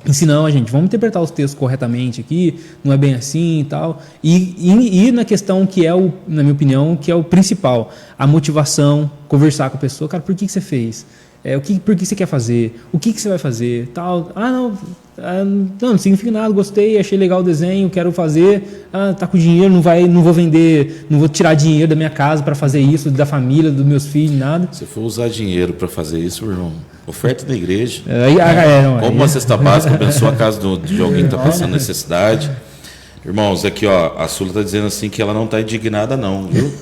Ensinando a gente, vamos interpretar os textos corretamente aqui, não é bem assim e tal. E na questão que é na minha opinião, que é o principal, a motivação, conversar com a pessoa, cara, por que você fez? Por que você quer fazer? O que você vai fazer? Tal. Não significa nada, gostei, achei legal o desenho, quero fazer. Tá com dinheiro, não vou vender, não vou tirar dinheiro da minha casa para fazer isso, da família, dos meus filhos, nada. Se for usar dinheiro para fazer isso, irmão, oferta da igreja. Como uma cesta básica, abençoa a casa de alguém que está passando necessidade. Irmãos, aqui ó, a Sula está dizendo assim que ela não está indignada não, viu?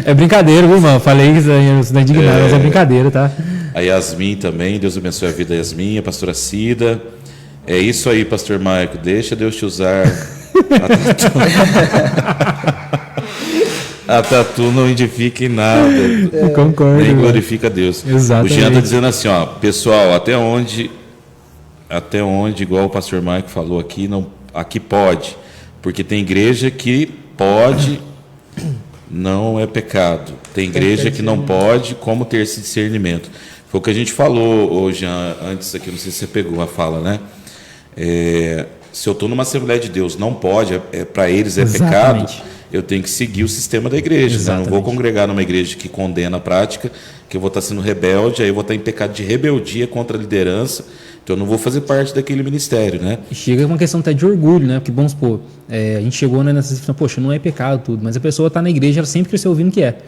É brincadeira, viu, irmão? Falei isso aí, não é indignado, mas é brincadeira, tá? A Yasmin também, Deus abençoe a vida da Yasmin, a pastora Cida. É isso aí, pastor Maico, deixa Deus te usar. A tatu não edifica em nada. Concordo. Nem glorifica a Deus. Exatamente. O Jean está dizendo assim, ó, pessoal, até onde, igual o pastor Maico falou aqui, aqui pode. Porque tem igreja que pode, não é pecado. Tem igreja que não pode, como ter esse discernimento. Foi o que a gente falou hoje, antes aqui, não sei se você pegou a fala, né? Se eu estou numa Assembleia de Deus, não pode, para eles é pecado, eu tenho que seguir o sistema da igreja. Né? Eu não vou congregar numa igreja que condena a prática, que eu vou estar sendo rebelde, aí eu vou estar em pecado de rebeldia contra a liderança, então eu não vou fazer parte daquele ministério. Né? E chega uma questão até de orgulho, né? Porque, vamos supor, a gente chegou nessa situação, poxa, não é pecado tudo, mas a pessoa está na igreja, ela sempre cresceu ouvindo que é.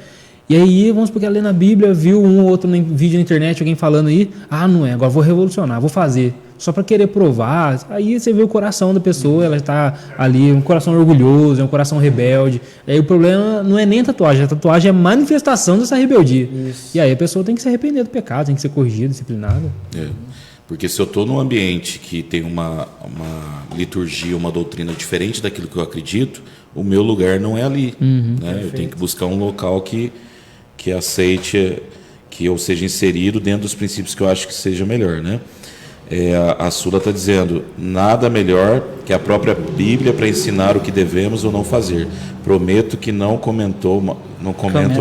E aí, vamos supor que ela lê na Bíblia, viu um ou outro vídeo na internet, alguém falando aí, não é, agora vou revolucionar, vou fazer. Só para querer provar, aí você vê o coração da pessoa, ela está ali, um coração orgulhoso, é um coração rebelde. Aí o problema não é nem a tatuagem é a manifestação dessa rebeldia. Isso. E aí a pessoa tem que se arrepender do pecado, tem que ser corrigida, disciplinada. Porque se eu estou num ambiente que tem uma liturgia, uma doutrina diferente daquilo que eu acredito, o meu lugar não é ali. Né? Eu tenho que buscar um local que aceite, que eu seja inserido dentro dos princípios que eu acho que seja melhor, né? A Sula está dizendo, nada melhor que a própria Bíblia para ensinar o que devemos ou não fazer. Prometo que não comento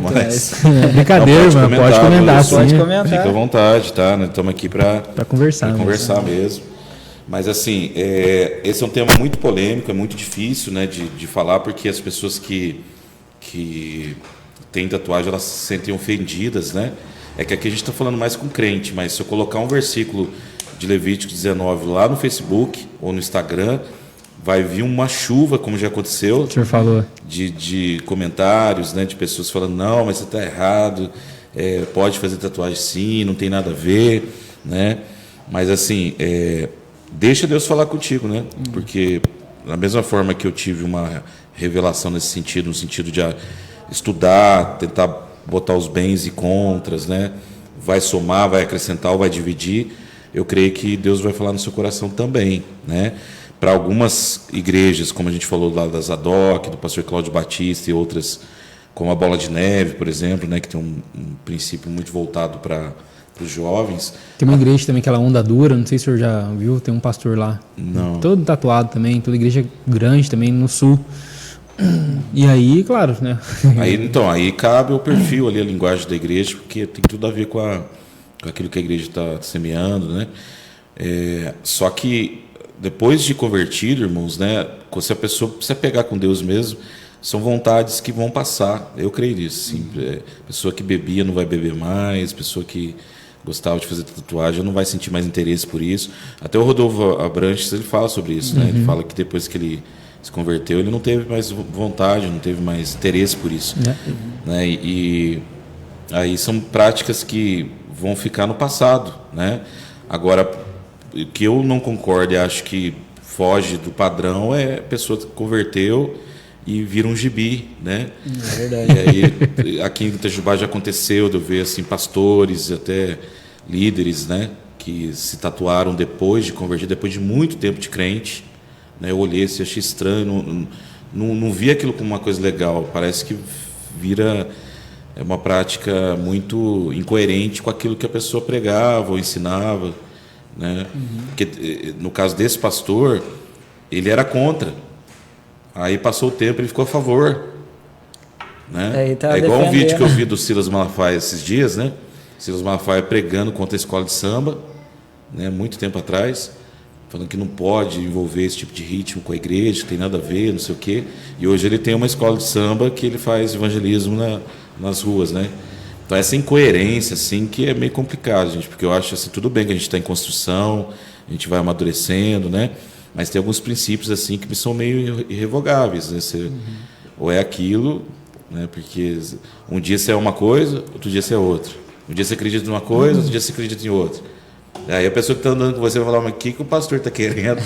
mais. Brincadeira, irmão, pode comentar. Pode comentar. Fica à vontade, tá? Nós estamos aqui para conversar mesmo. Mas assim, esse é um tema muito polêmico, é muito difícil, né, de falar, porque as pessoas que têm tatuagem, elas se sentem ofendidas, né? É que aqui a gente está falando mais com crente, mas se eu colocar um versículo de Levítico 19 lá no Facebook ou no Instagram, vai vir uma chuva, como já aconteceu. O senhor falou. De comentários, né, de pessoas falando, não, mas você está errado, pode fazer tatuagem sim, não tem nada a ver, né? Mas assim, deixa Deus falar contigo, né? Porque da mesma forma que eu tive uma revelação nesse sentido, no sentido de estudar, tentar botar os bens e contras, né? Vai somar, vai acrescentar ou vai dividir, eu creio que Deus vai falar no seu coração também, né? Para algumas igrejas, como a gente falou lá da Zadok, do pastor Cláudio Batista e outras, como a Bola de Neve, por exemplo, né? Que tem um princípio muito voltado para os jovens. Tem uma igreja também, aquela Onda Dura, não sei se o senhor já viu, tem um pastor lá. Não. Todo tatuado também, toda igreja grande também no sul. E aí, claro, né? Aí cabe o perfil ali, a linguagem da igreja, porque tem tudo a ver com aquilo que a igreja está semeando, né? Só que depois de convertido, irmãos, né? Se a pessoa precisa pegar com Deus mesmo, são vontades que vão passar. Eu creio nisso. Sim. Pessoa que bebia não vai beber mais, pessoa que gostava de fazer tatuagem não vai sentir mais interesse por isso. Até o Rodolfo Abranches, ele fala sobre isso, né? Ele fala que depois que ele se converteu, ele não teve mais vontade, não teve mais interesse por isso. Né? E aí são práticas que vão ficar no passado, né? Agora, o que eu não concordo e acho que foge do padrão é a pessoa que converteu e vira um gibi, né? É verdade. E aí, aqui em Itajubá já aconteceu de eu ver assim, pastores, até líderes, né? Que se tatuaram depois de converter, depois de muito tempo de crente. Né? Eu olhei assim, achei estranho, não vi aquilo como uma coisa legal. Parece que vira uma prática muito incoerente com aquilo que a pessoa pregava ou ensinava, né? Porque no caso desse pastor, ele era contra Aí passou o tempo, ele ficou a favor. Né? Aí tá É igual um defendendo. vídeo que eu vi do Silas Malafaia esses dias, né? Silas Malafaia pregando contra a escola de samba, né? Muito tempo atrás, falando que não pode envolver esse tipo de ritmo com a igreja, que tem nada a ver, não sei o quê. E hoje ele tem uma escola de samba que ele faz evangelismo nas ruas, né? Então essa incoerência, assim, que é meio complicado, gente, porque eu acho assim, tudo bem que a gente está em construção, a gente vai amadurecendo, né? Mas tem alguns princípios assim que são meio irrevogáveis, né? Ou é aquilo, né? Porque um dia você é uma coisa, outro dia você é outra. Um dia você acredita em uma coisa, outro dia você acredita em outra. Aí a pessoa que está andando com você vai falar, mas o que o pastor está querendo?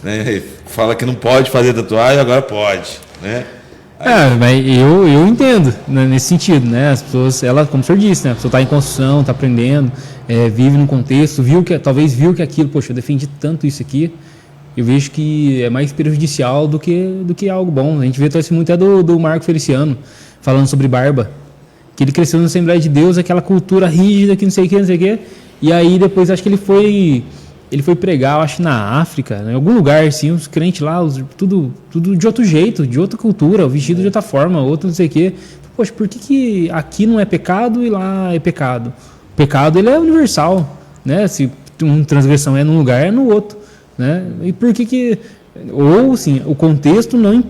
Né? Fala que não pode fazer tatuagem, agora pode, né? Mas eu entendo, né, nesse sentido, né? As pessoas, ela, como o senhor disse, né? A pessoa está em construção, está aprendendo, vive num contexto, talvez viu que aquilo, poxa, eu defendi tanto isso aqui, eu vejo que é mais prejudicial do que algo bom. A gente vê isso muito do Marco Feliciano, falando sobre barba, que ele cresceu na Assembleia de Deus, aquela cultura rígida, que não sei o que, e aí depois acho que ele foi pregar, eu acho, na África, né, em algum lugar, assim, os crentes lá, tudo de outro jeito, de outra cultura, o vestido de outra forma, outro não sei o quê. Poxa, por que aqui não é pecado e lá é pecado? O pecado, ele é universal, né? Se uma transgressão é num lugar, é no outro, né? E por que ou, sim, o contexto não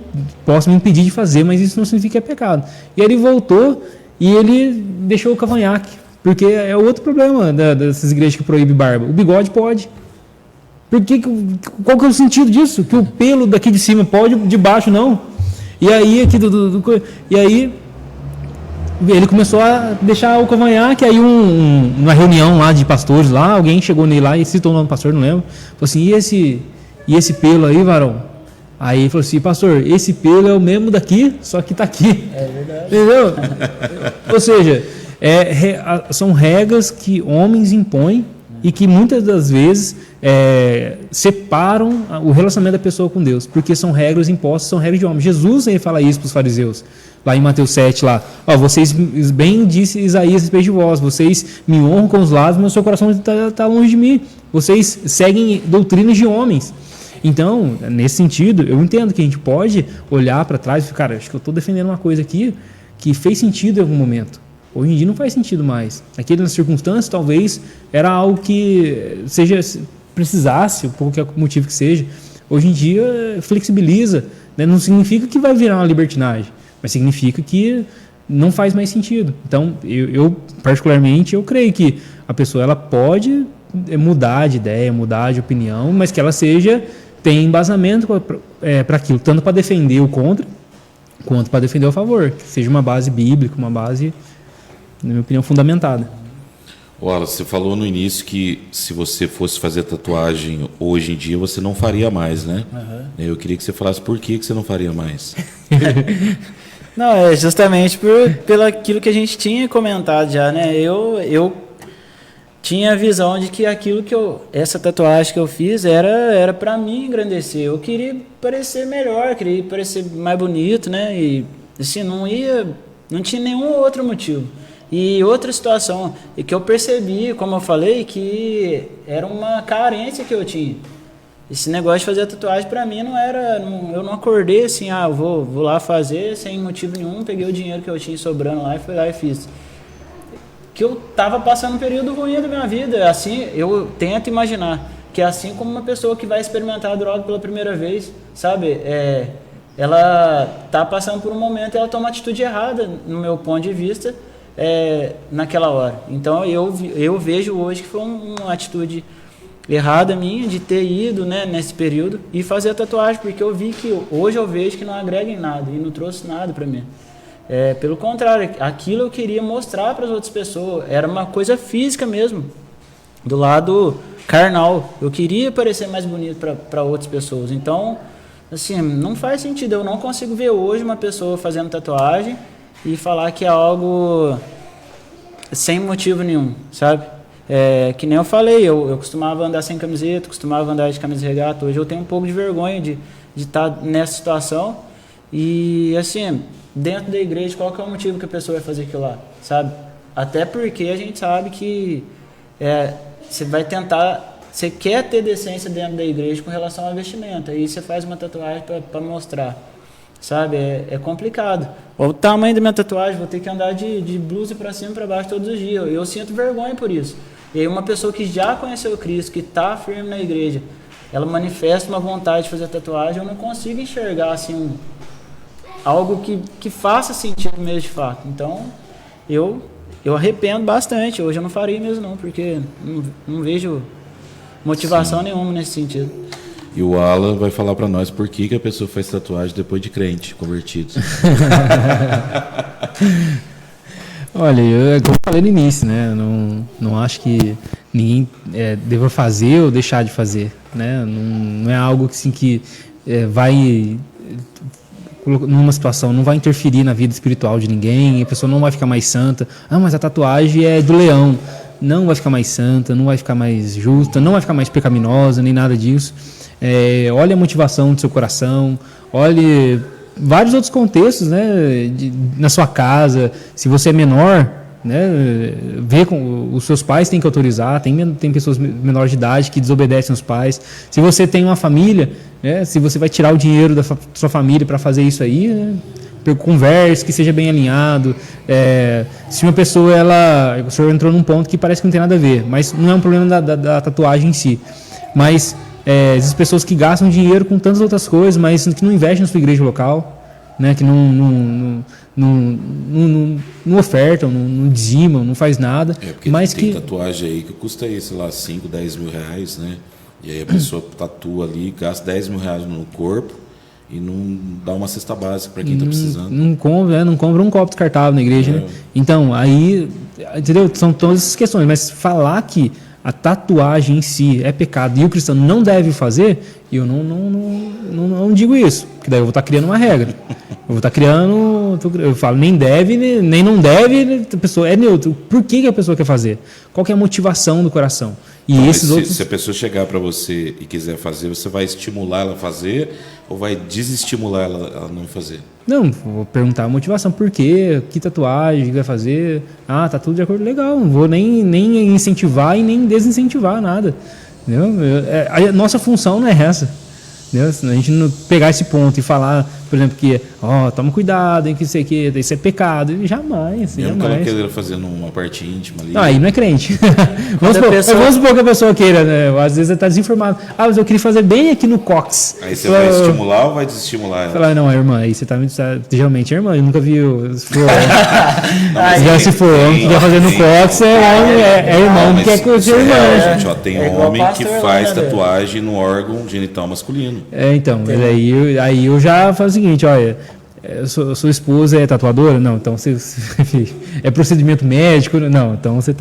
possa me impedir de fazer, mas isso não significa que é pecado. E aí ele voltou e ele deixou o cavanhaque, porque é outro problema dessas igrejas que proíbem barba. O bigode pode. Qual que é o sentido disso? Que o pelo daqui de cima pode, de baixo não. E aí aqui e aí ele começou a deixar o cavanhaque. Aí uma reunião lá de pastores lá, alguém chegou nele lá e citou o nome do pastor, não lembro. Falou assim, e esse pelo aí, varão? Aí ele falou assim, pastor, esse pelo é o mesmo daqui, só que está aqui. É verdade. Entendeu? Ou seja, são regras que homens impõem e que muitas das vezes separam o relacionamento da pessoa com Deus, porque são regras impostas, são regras de homem. Jesus ele fala isso para os fariseus, lá em Mateus 7, lá, vocês, bem disse Isaías a respeito de vós, vocês me honram com os lábios, mas o seu coração está longe de mim, vocês seguem doutrinas de homens. Então, nesse sentido, eu entendo que a gente pode olhar para trás e falar, cara, acho que eu estou defendendo uma coisa aqui que fez sentido em algum momento. Hoje em dia não faz sentido mais. Naquelas circunstâncias, talvez, era algo que precisasse, por qualquer motivo que seja. Hoje em dia, flexibiliza. Né? Não significa que vai virar uma libertinagem, mas significa que não faz mais sentido. Então, eu particularmente, eu creio que a pessoa ela pode mudar de ideia, mudar de opinião, mas que ela tenha embasamento para aquilo, tanto para defender o contra, quanto para defender o favor. Que seja uma base bíblica, uma base, na minha opinião, fundamentada. Olha, você falou no início que se você fosse fazer tatuagem hoje em dia, você não faria mais, né? Uhum. Eu queria que você falasse por que você não faria mais. Não, é justamente pelo aquilo que a gente tinha comentado já, né? Eu tinha a visão de que aquilo essa tatuagem que eu fiz era para mim engrandecer. Eu queria parecer melhor, queria parecer mais bonito, né? E assim, não tinha nenhum outro motivo. E outra situação que eu percebi, como eu falei, que era uma carência que eu tinha. Esse negócio de fazer a tatuagem para mim não era... eu não acordei assim, eu vou lá fazer sem motivo nenhum, peguei o dinheiro que eu tinha sobrando lá e fui lá e fiz. Que eu estava passando um período ruim da minha vida. Assim, eu tento imaginar que assim como uma pessoa que vai experimentar a droga pela primeira vez, sabe? Ela está passando por um momento e ela toma uma atitude errada, no meu ponto de vista, naquela hora. Então eu vejo hoje que foi uma atitude errada minha de ter ido, né, nesse período e fazer a tatuagem, porque hoje eu vejo que não agrega em nada e não trouxe nada para mim. Pelo contrário, aquilo eu queria mostrar para as outras pessoas, era uma coisa física mesmo, do lado carnal. Eu queria parecer mais bonito para outras pessoas. Então, assim, não faz sentido. Eu não consigo ver hoje uma pessoa fazendo tatuagem e falar que é algo sem motivo nenhum, sabe? Que nem eu falei, eu costumava andar sem camiseta, costumava andar de camisa regata. Hoje eu tenho um pouco de vergonha de estar nessa situação. E, assim, dentro da igreja, qual que é o motivo que a pessoa vai fazer aquilo lá, sabe? Até porque a gente sabe que você vai tentar... Você quer ter decência dentro da igreja com relação ao vestimento. Aí você faz uma tatuagem para mostrar. sabe? É complicado. O tamanho da minha tatuagem, vou ter que andar de blusa para cima e para baixo todos os dias. Eu sinto vergonha por isso. E aí uma pessoa que já conheceu Cristo, que está firme na igreja, ela manifesta uma vontade de fazer tatuagem, eu não consigo enxergar assim algo que faça sentido mesmo de fato. Então, eu arrependo bastante. Hoje eu não faria mesmo não, porque não vejo motivação nenhuma nesse sentido. E o Alan vai falar para nós por que a pessoa faz tatuagem depois de crente, convertido. Olha, como eu falei no início, né? Não acho que ninguém deva fazer ou deixar de fazer, né? Não é algo assim, que vai, numa situação, não vai interferir na vida espiritual de ninguém, a pessoa não vai ficar mais santa. Ah, mas a tatuagem é do leão. Não vai ficar mais santa, não vai ficar mais justa, não vai ficar mais pecaminosa, nem nada disso. Olhe a motivação do seu coração, olhe vários outros contextos, né, na sua casa. Se você é menor, né, vê com os seus pais têm que autorizar. Tem pessoas menores de idade que desobedecem os pais. Se você tem uma família, né, se você vai tirar o dinheiro da sua família para fazer isso aí, né, converse, que seja bem alinhado. Se uma pessoa, o senhor entrou num ponto que parece que não tem nada a ver, mas não é um problema da tatuagem em si, mas essas pessoas que gastam dinheiro com tantas outras coisas, mas que não investem na sua igreja local, né, que não ofertam, não dizimam, não faz nada. Porque mas tem tatuagem aí que custa aí, sei lá, 5, 10 mil reais, né? E aí a pessoa tatua ali, gasta 10 mil reais no corpo e não dá uma cesta básica para quem está precisando. Não compra um copo descartável na igreja, né? Então, aí, entendeu? São todas essas questões, mas falar que a tatuagem em si é pecado e o cristão não deve fazer, eu não digo isso, porque daí eu vou estar criando uma regra. Eu vou estar criando, eu falo nem deve, nem não deve, a pessoa é neutro. Por que a pessoa quer fazer? Qual que é a motivação do coração? E então, esses outros... Se a pessoa chegar para você e quiser fazer, você vai estimular ela a fazer ou vai desestimular ela a não fazer? Não, vou perguntar a motivação, por quê, que tatuagem vai fazer, tá tudo de acordo, legal, não vou nem incentivar e nem desincentivar nada, entendeu? A nossa função não é essa, entendeu? A gente não pegar esse ponto e falar, por exemplo, que toma cuidado, em que sei que isso é pecado, jamais. Mesmo que ela queira fazer numa parte íntima ali. Aí não é crente. Vamos supor que a pessoa queira, né? Às vezes ela está desinformado. Mas eu queria fazer bem aqui no cox. Aí você vai estimular ou vai desestimular ela? Falar, não, irmã, aí você está geralmente é irmã, eu nunca vi. Se for homem que quer fazer no cox, é irmão que quer curtir irmã. Gente, tem homem que faz tatuagem no órgão genital masculino. Então, mas aí eu já falo o seguinte, olha, sua esposa é tatuadora? Não, então você é procedimento médico? Não, então você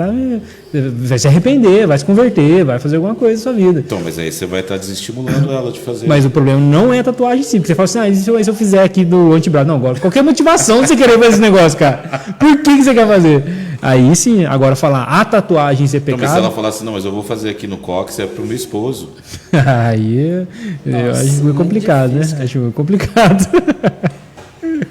vai se arrepender, vai se converter, vai fazer alguma coisa na sua vida. Então, mas aí você vai estar desestimulando ela de fazer. Mas o problema não é a tatuagem em si, porque você fala assim, se eu fizer aqui do antebraço, não, agora qualquer motivação de você querer fazer esse negócio, cara, por que você quer fazer? Aí sim, agora falar a tatuagem ser pecado... Então, mas se ela falar assim, não, mas eu vou fazer aqui no cox, é pro meu esposo. Aí eu acho meio complicado, difícil, né? Acho meio complicado.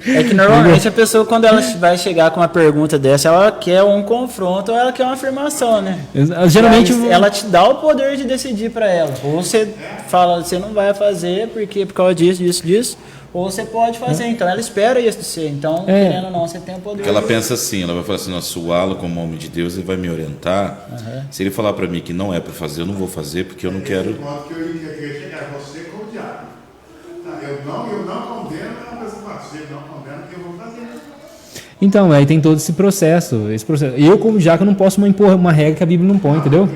É que normalmente a pessoa, quando ela vai chegar com uma pergunta dessa, ela quer um confronto ou ela quer uma afirmação, né? Geralmente ela te dá o poder de decidir para ela. Ou você fala, você não vai fazer porque por causa disso, ou você pode fazer. Então ela espera isso de você. Então, querendo ou não, você tem o poder. Porque ela pensa assim, ela vai falar assim, nossa, o Alan, como homem de Deus, ele vai me orientar. Se ele falar para mim que não é para fazer, eu não vou fazer porque eu não quero. O modo que eu queria chegar, você como diabo. Eu não condeno a pessoa fazer, não condeno que eu vou fazer. Então, aí tem todo esse processo. Eu, como diácono, não posso impor uma regra que a Bíblia não põe, entendeu?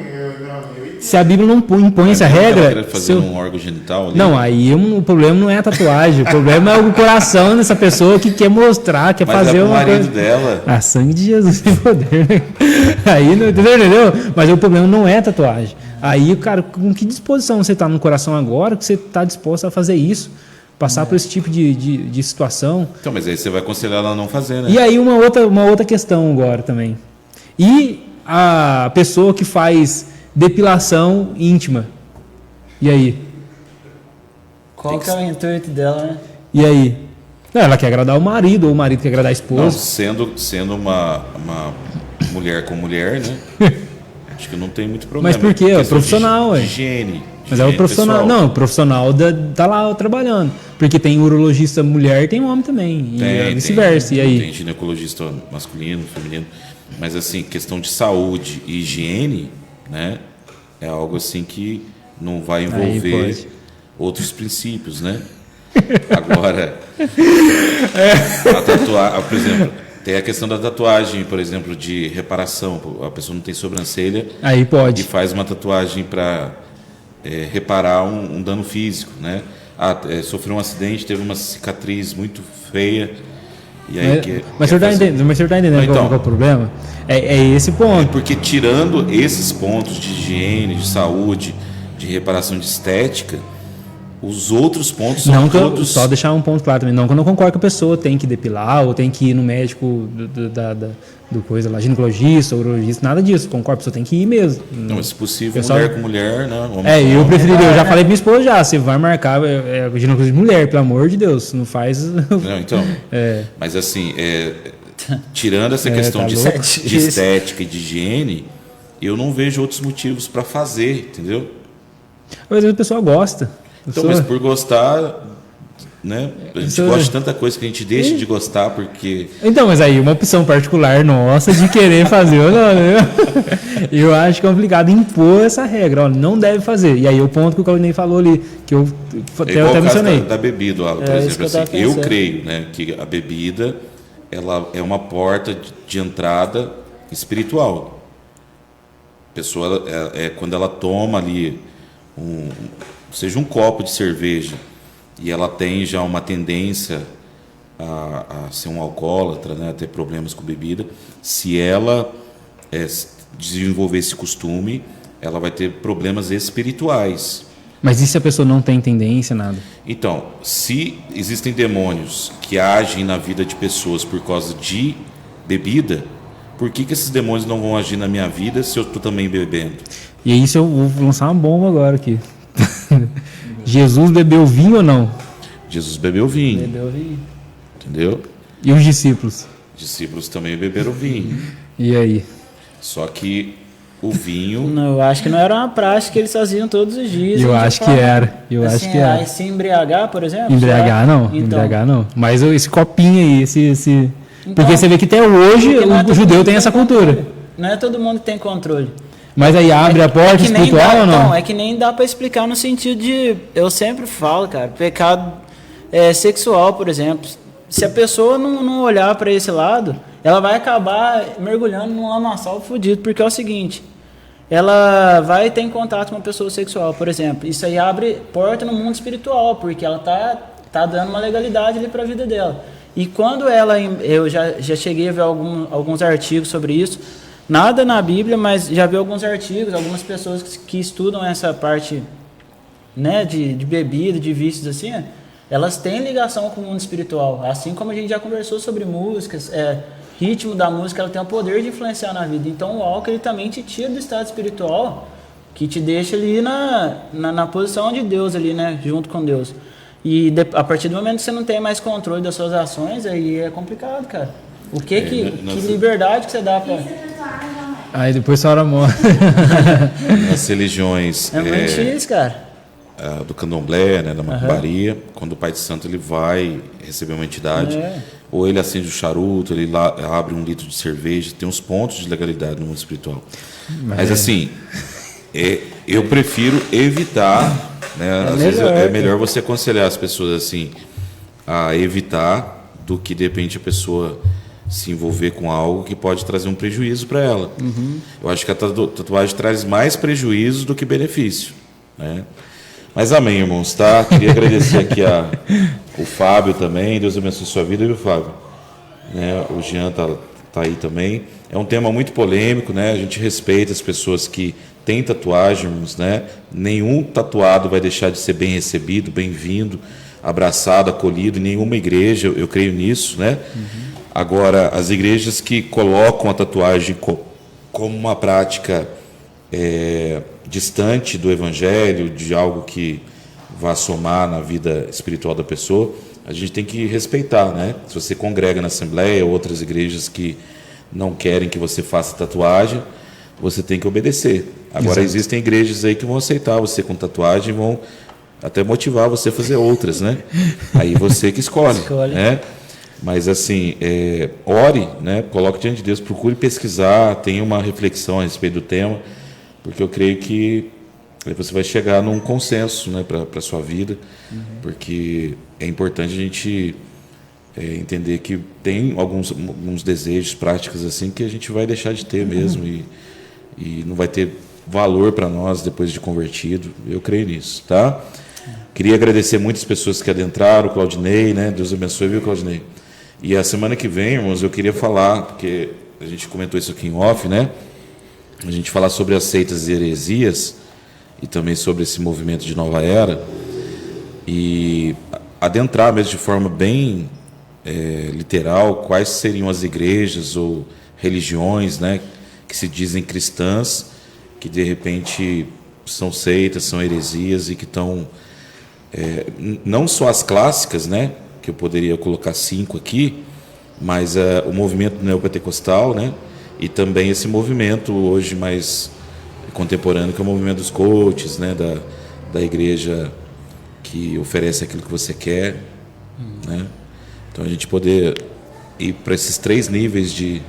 Se a Bíblia não impõe essa regra... fazer um órgão genital ali? Não, aí o problema não é a tatuagem, o problema é o coração dessa pessoa que quer mostrar, quer fazer uma coisa... dela. Ah, sangue de Jesus tem poder, né? Aí, entendeu? Mas o problema não é a tatuagem. Aí, cara, com que disposição você está no coração agora que você está disposto a fazer isso? Passar por esse tipo de situação. Então, mas aí você vai aconselhar ela a não fazer, né? E aí uma outra questão agora também. E a pessoa que faz depilação íntima? E aí? Qual que é o intuito dela, né? E aí? Não, ela quer agradar o marido, ou o marido quer agradar a esposa. Não, sendo uma mulher com mulher, né? Acho que não tem muito problema. Mas por quê? É profissional, de higiene. Mas é o profissional, pessoal. não, o profissional tá lá trabalhando. Porque tem urologista mulher e tem homem também. E vice-versa. E aí? Tem ginecologista masculino, feminino. Mas assim, questão de saúde e higiene, né? É algo assim que não vai envolver outros princípios, né? Agora, por exemplo, tem a questão da tatuagem, por exemplo, de reparação. A pessoa não tem sobrancelha. Aí pode. E faz uma tatuagem para reparar um dano físico, né? Sofreu um acidente, teve uma cicatriz muito feia. E aí mas o senhor está entendendo então, qual é o problema? É esse ponto. Porque tirando esses pontos de higiene, de saúde, de reparação de estética, os outros pontos são todos... Só deixar um ponto claro também. Não que eu não concordo que a pessoa tem que depilar ou tem que ir no médico do coisa lá, ginecologista, urologista, nada disso. Concordo, a pessoa tem que ir mesmo. Não, mas se possível, mulher com mulher, né? Eu preferiria, eu já falei pra minha esposa já, você vai marcar ginecologista de mulher, pelo amor de Deus, não faz... Não, então, mas assim, tirando essa questão de estética e de higiene, eu não vejo outros motivos para fazer, entendeu? Às vezes a pessoa gosta. Então, mas por gostar, né? A gente gosta de tanta coisa que a gente deixa de gostar porque... Então, mas aí uma opção particular nossa de querer fazer ou não, né? Eu acho complicado impor essa regra, olha, não deve fazer. E aí o ponto que o Claudinei falou ali, que eu até mencionei. Da bebida, por exemplo, assim, eu creio, né, que a bebida ela é uma porta de entrada espiritual. A pessoa, quando ela toma ali seja um copo de cerveja e ela tem já uma tendência a ser um alcoólatra, né, a ter problemas com bebida, se ela desenvolver esse costume, ela vai ter problemas espirituais. Mas e se a pessoa não tem tendência, nada? Então, se existem demônios que agem na vida de pessoas por causa de bebida, por que esses demônios não vão agir na minha vida se eu estou também bebendo? E aí eu vou lançar uma bomba agora aqui. Jesus bebeu vinho ou não? Jesus bebeu vinho. Entendeu? E os discípulos? Os discípulos também beberam vinho. E aí? Só que o vinho... Não, eu acho que não era uma prática que eles faziam todos os dias. Eu acho que era. Acho que era. Se embriagar, por exemplo? Embriagar não. Então, embriagar não. Mas esse copinho aí, Então, porque você vê que até hoje o judeu tem essa cultura. Não é todo mundo que tem controle. Mas aí abre a porta espiritual ou não? Não, é que nem dá pra explicar no sentido de... Eu sempre falo, cara, pecado sexual, por exemplo. Se a pessoa não olhar para esse lado, ela vai acabar mergulhando num lamaçal fudido, porque é o seguinte... Ela vai ter contato com uma pessoa sexual, por exemplo. Isso aí abre porta no mundo espiritual, porque ela tá dando uma legalidade ali para a vida dela. E quando eu já cheguei a ver alguns artigos sobre isso, nada na Bíblia, mas já vi alguns artigos, algumas pessoas que estudam essa parte, né, de bebida, de vícios assim, elas têm ligação com o mundo espiritual. Assim como a gente já conversou sobre músicas, ritmo da música, ela tem o poder de influenciar na vida. Então o álcool ele também te tira do estado espiritual, que te deixa ali na posição de Deus ali, né, junto com Deus. E a partir do momento que você não tem mais controle das suas ações, aí é complicado, cara. Que liberdade que você dá pra... Aí depois sua hora morre. Nas religiões... É muito difícil, cara. Do candomblé, né, da macumbaria, quando o Pai de Santo ele vai receber uma entidade, ou ele acende o charuto, ele abre 1 litro de cerveja, tem uns pontos de legalidade no mundo espiritual. Mas assim, eu prefiro evitar, né, às vezes é melhor você aconselhar as pessoas assim, a evitar, do que de repente a pessoa se envolver com algo que pode trazer um prejuízo para ela. Eu acho que a tatuagem traz mais prejuízo do que benefício, né? Mas amém, irmãos, tá? Queria agradecer aqui o Fábio também. Deus abençoe sua vida, viu, Fábio? Né? O Jean tá aí também. É um tema muito polêmico, né? A gente respeita as pessoas que têm tatuagem, irmãos, né? Nenhum tatuado vai deixar de ser bem recebido, bem-vindo, abraçado, acolhido em nenhuma igreja, eu creio nisso, né? Agora, as igrejas que colocam a tatuagem como uma prática... distante do evangelho, de algo que vá somar na vida espiritual da pessoa, a gente tem que respeitar, né? Se você congrega na Assembleia ou outras igrejas que não querem que você faça tatuagem, você tem que obedecer. Agora, Exato. existem igrejas aí que vão aceitar você com tatuagem, vão até motivar você a fazer outras, né? Aí você que escolhe, Escolhe. né? Mas assim, ore, né? Coloque diante de Deus, procure pesquisar, tenha uma reflexão a respeito do tema, porque eu creio que você vai chegar num consenso, né, para a sua vida, porque é importante a gente entender que tem alguns desejos, práticas assim, que a gente vai deixar de ter mesmo e não vai ter valor para nós depois de convertido. Eu creio nisso, tá? Queria agradecer muitas pessoas que adentraram, o Claudinei, né? Deus abençoe, viu, Claudinei? E a semana que vem, irmãos, eu queria falar, porque a gente comentou isso aqui em off, né? A gente falar sobre as seitas e heresias e também sobre esse movimento de nova era e adentrar mesmo de forma bem literal quais seriam as igrejas ou religiões, né, que se dizem cristãs, que de repente são seitas, são heresias e que estão não só as clássicas, né, que eu poderia colocar 5 aqui, mas o movimento neopentecostal, né, e também esse movimento hoje mais contemporâneo, que é o movimento dos coaches, né, da igreja que oferece aquilo que você quer, né? Então a gente poder ir para esses 3 níveis de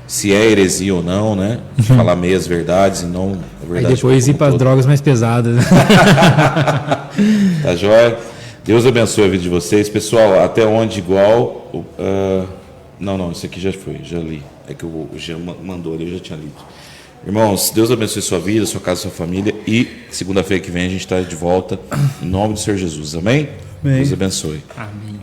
se é heresia ou não, né? De falar meias verdades e não a verdade. Aí depois ir para as toda. drogas mais pesadas. Tá joia? Deus abençoe a vida de vocês. Pessoal, até onde igual... Não, isso aqui já foi, já li. É que o Jean mandou ali, eu já tinha lido. Irmãos, Deus abençoe sua vida, sua casa, sua família. E segunda-feira que vem a gente está de volta. Em nome do Senhor Jesus. Amém? Amém. Deus abençoe. Amém.